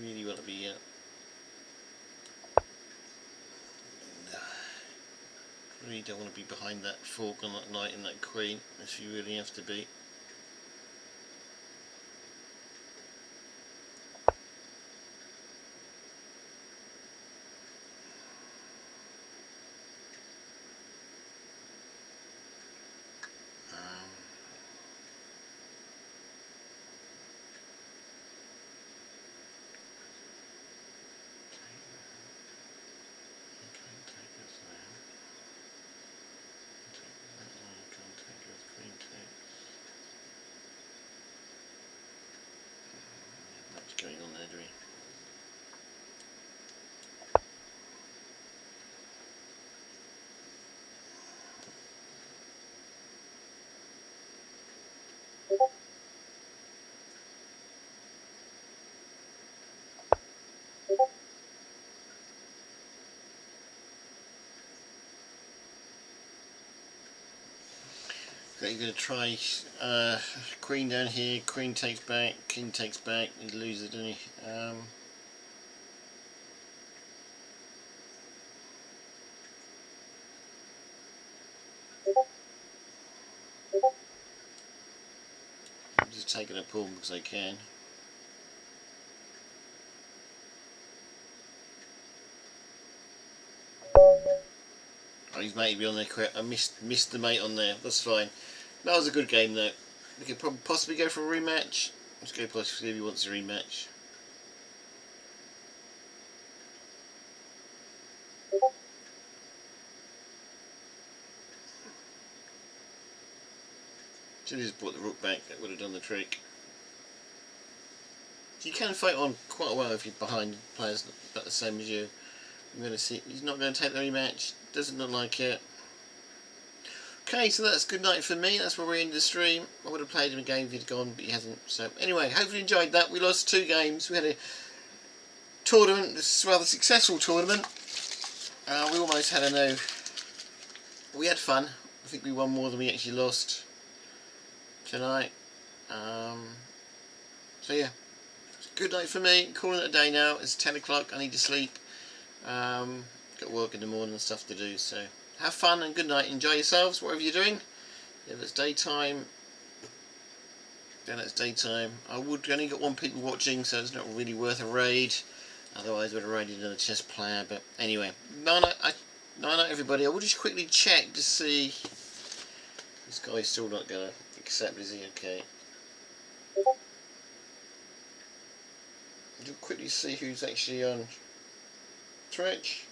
Really want to be really don't want to be behind that fork on that knight and that queen, if you really have to be. What's going on there, do we? Okay, you're going to try queen down here, queen takes back, king takes back, he loses, doesn't he? I'm just taking a pawn because I can. Oh, he's mated me on there quick. I missed the mate on there. That's fine. That was a good game though. We could probably possibly go for a rematch. Let's go possibly if he wants a rematch. Should have just brought the rook back. That would have done the trick. You can fight on quite well if you're behind players about the same as you. I'm going to see. He's not going to take the rematch. Doesn't look like it. Okay, so that's good night for me. That's where we end the stream. I would have played him a game if he'd gone, but he hasn't. So anyway, hopefully you enjoyed that. We lost 2 games. We had a tournament. This is a rather successful tournament. We almost had a no. We had fun. I think we won more than we actually lost tonight. So yeah, good night for me. Calling it a day now. It's 10 o'clock. I need to sleep. Got work in the morning and stuff to do. So have fun and good night. Enjoy yourselves, whatever you're doing. If it's daytime, then it's daytime. I would only got 1 people watching, so it's not really worth a raid. Otherwise, I would have raided another chess player. But anyway, no, everybody. I will just quickly check to see. This guy's still not gonna accept, is he? Okay. You'll quickly see who's actually on Twitch.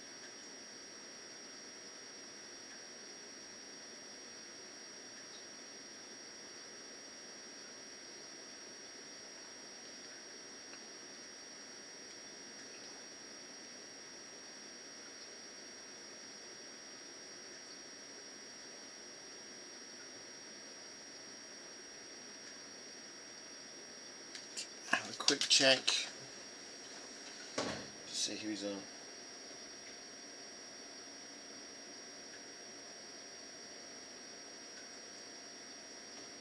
Have a quick check to see who's on.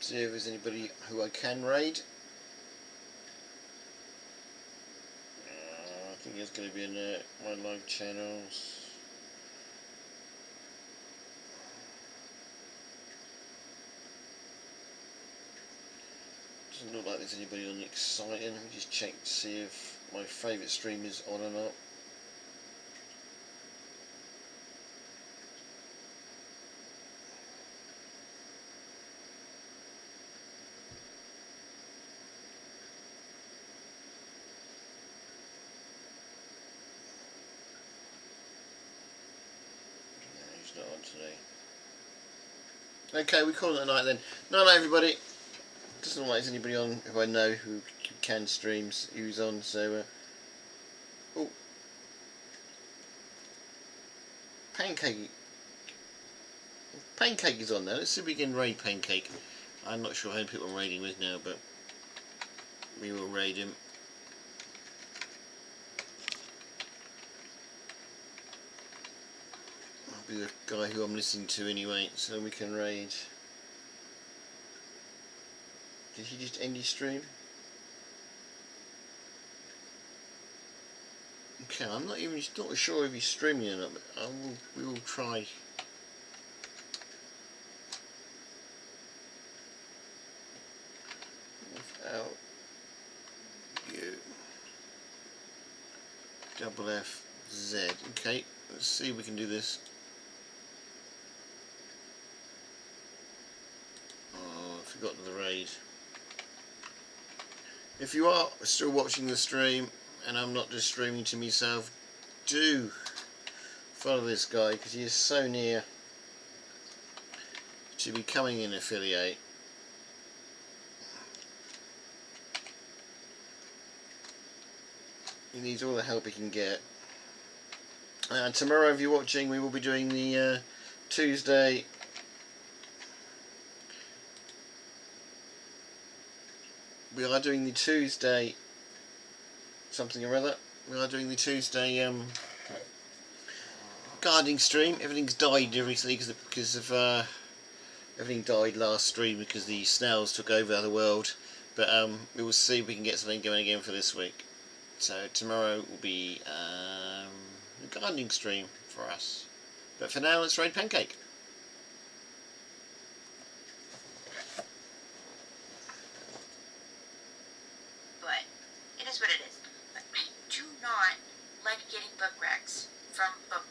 See if there's anybody who I can raid. I think it's going to be in my live channels. Doesn't look like there's anybody on exciting. Let me just check to see if my favourite stream is on or not. No, he's not on today. Okay, we call it a night then. Night everybody. Doesn't look like there's anybody on who I know who can stream who's on, so oh, Pancake, Pancake is on there. Let's see if we can raid Pancake. I'm not sure how many people I'm raiding with now, but we will raid him. I'll be the guy who I'm listening to anyway, so we can raid. Did he just end his stream? Okay, I'm not sure if he's streaming or not, but we will try. Without you. Double F Z. Okay, let's see if we can do this. Oh, I forgot the raid. If you are still watching the stream and I'm not just streaming to myself, do follow this guy because he is so near to becoming an affiliate. He needs all the help he can get. Tomorrow, if you're watching, we will be doing the Tuesday we are doing the Tuesday something or other. We are doing the Tuesday gardening stream. Everything's died recently because of everything died last stream because the snails took over the world. But we will see if we can get something going again for this week. So tomorrow will be a gardening stream for us. But for now, let's raid Pancake. But it is what it is. But I do not like getting book wrecks from book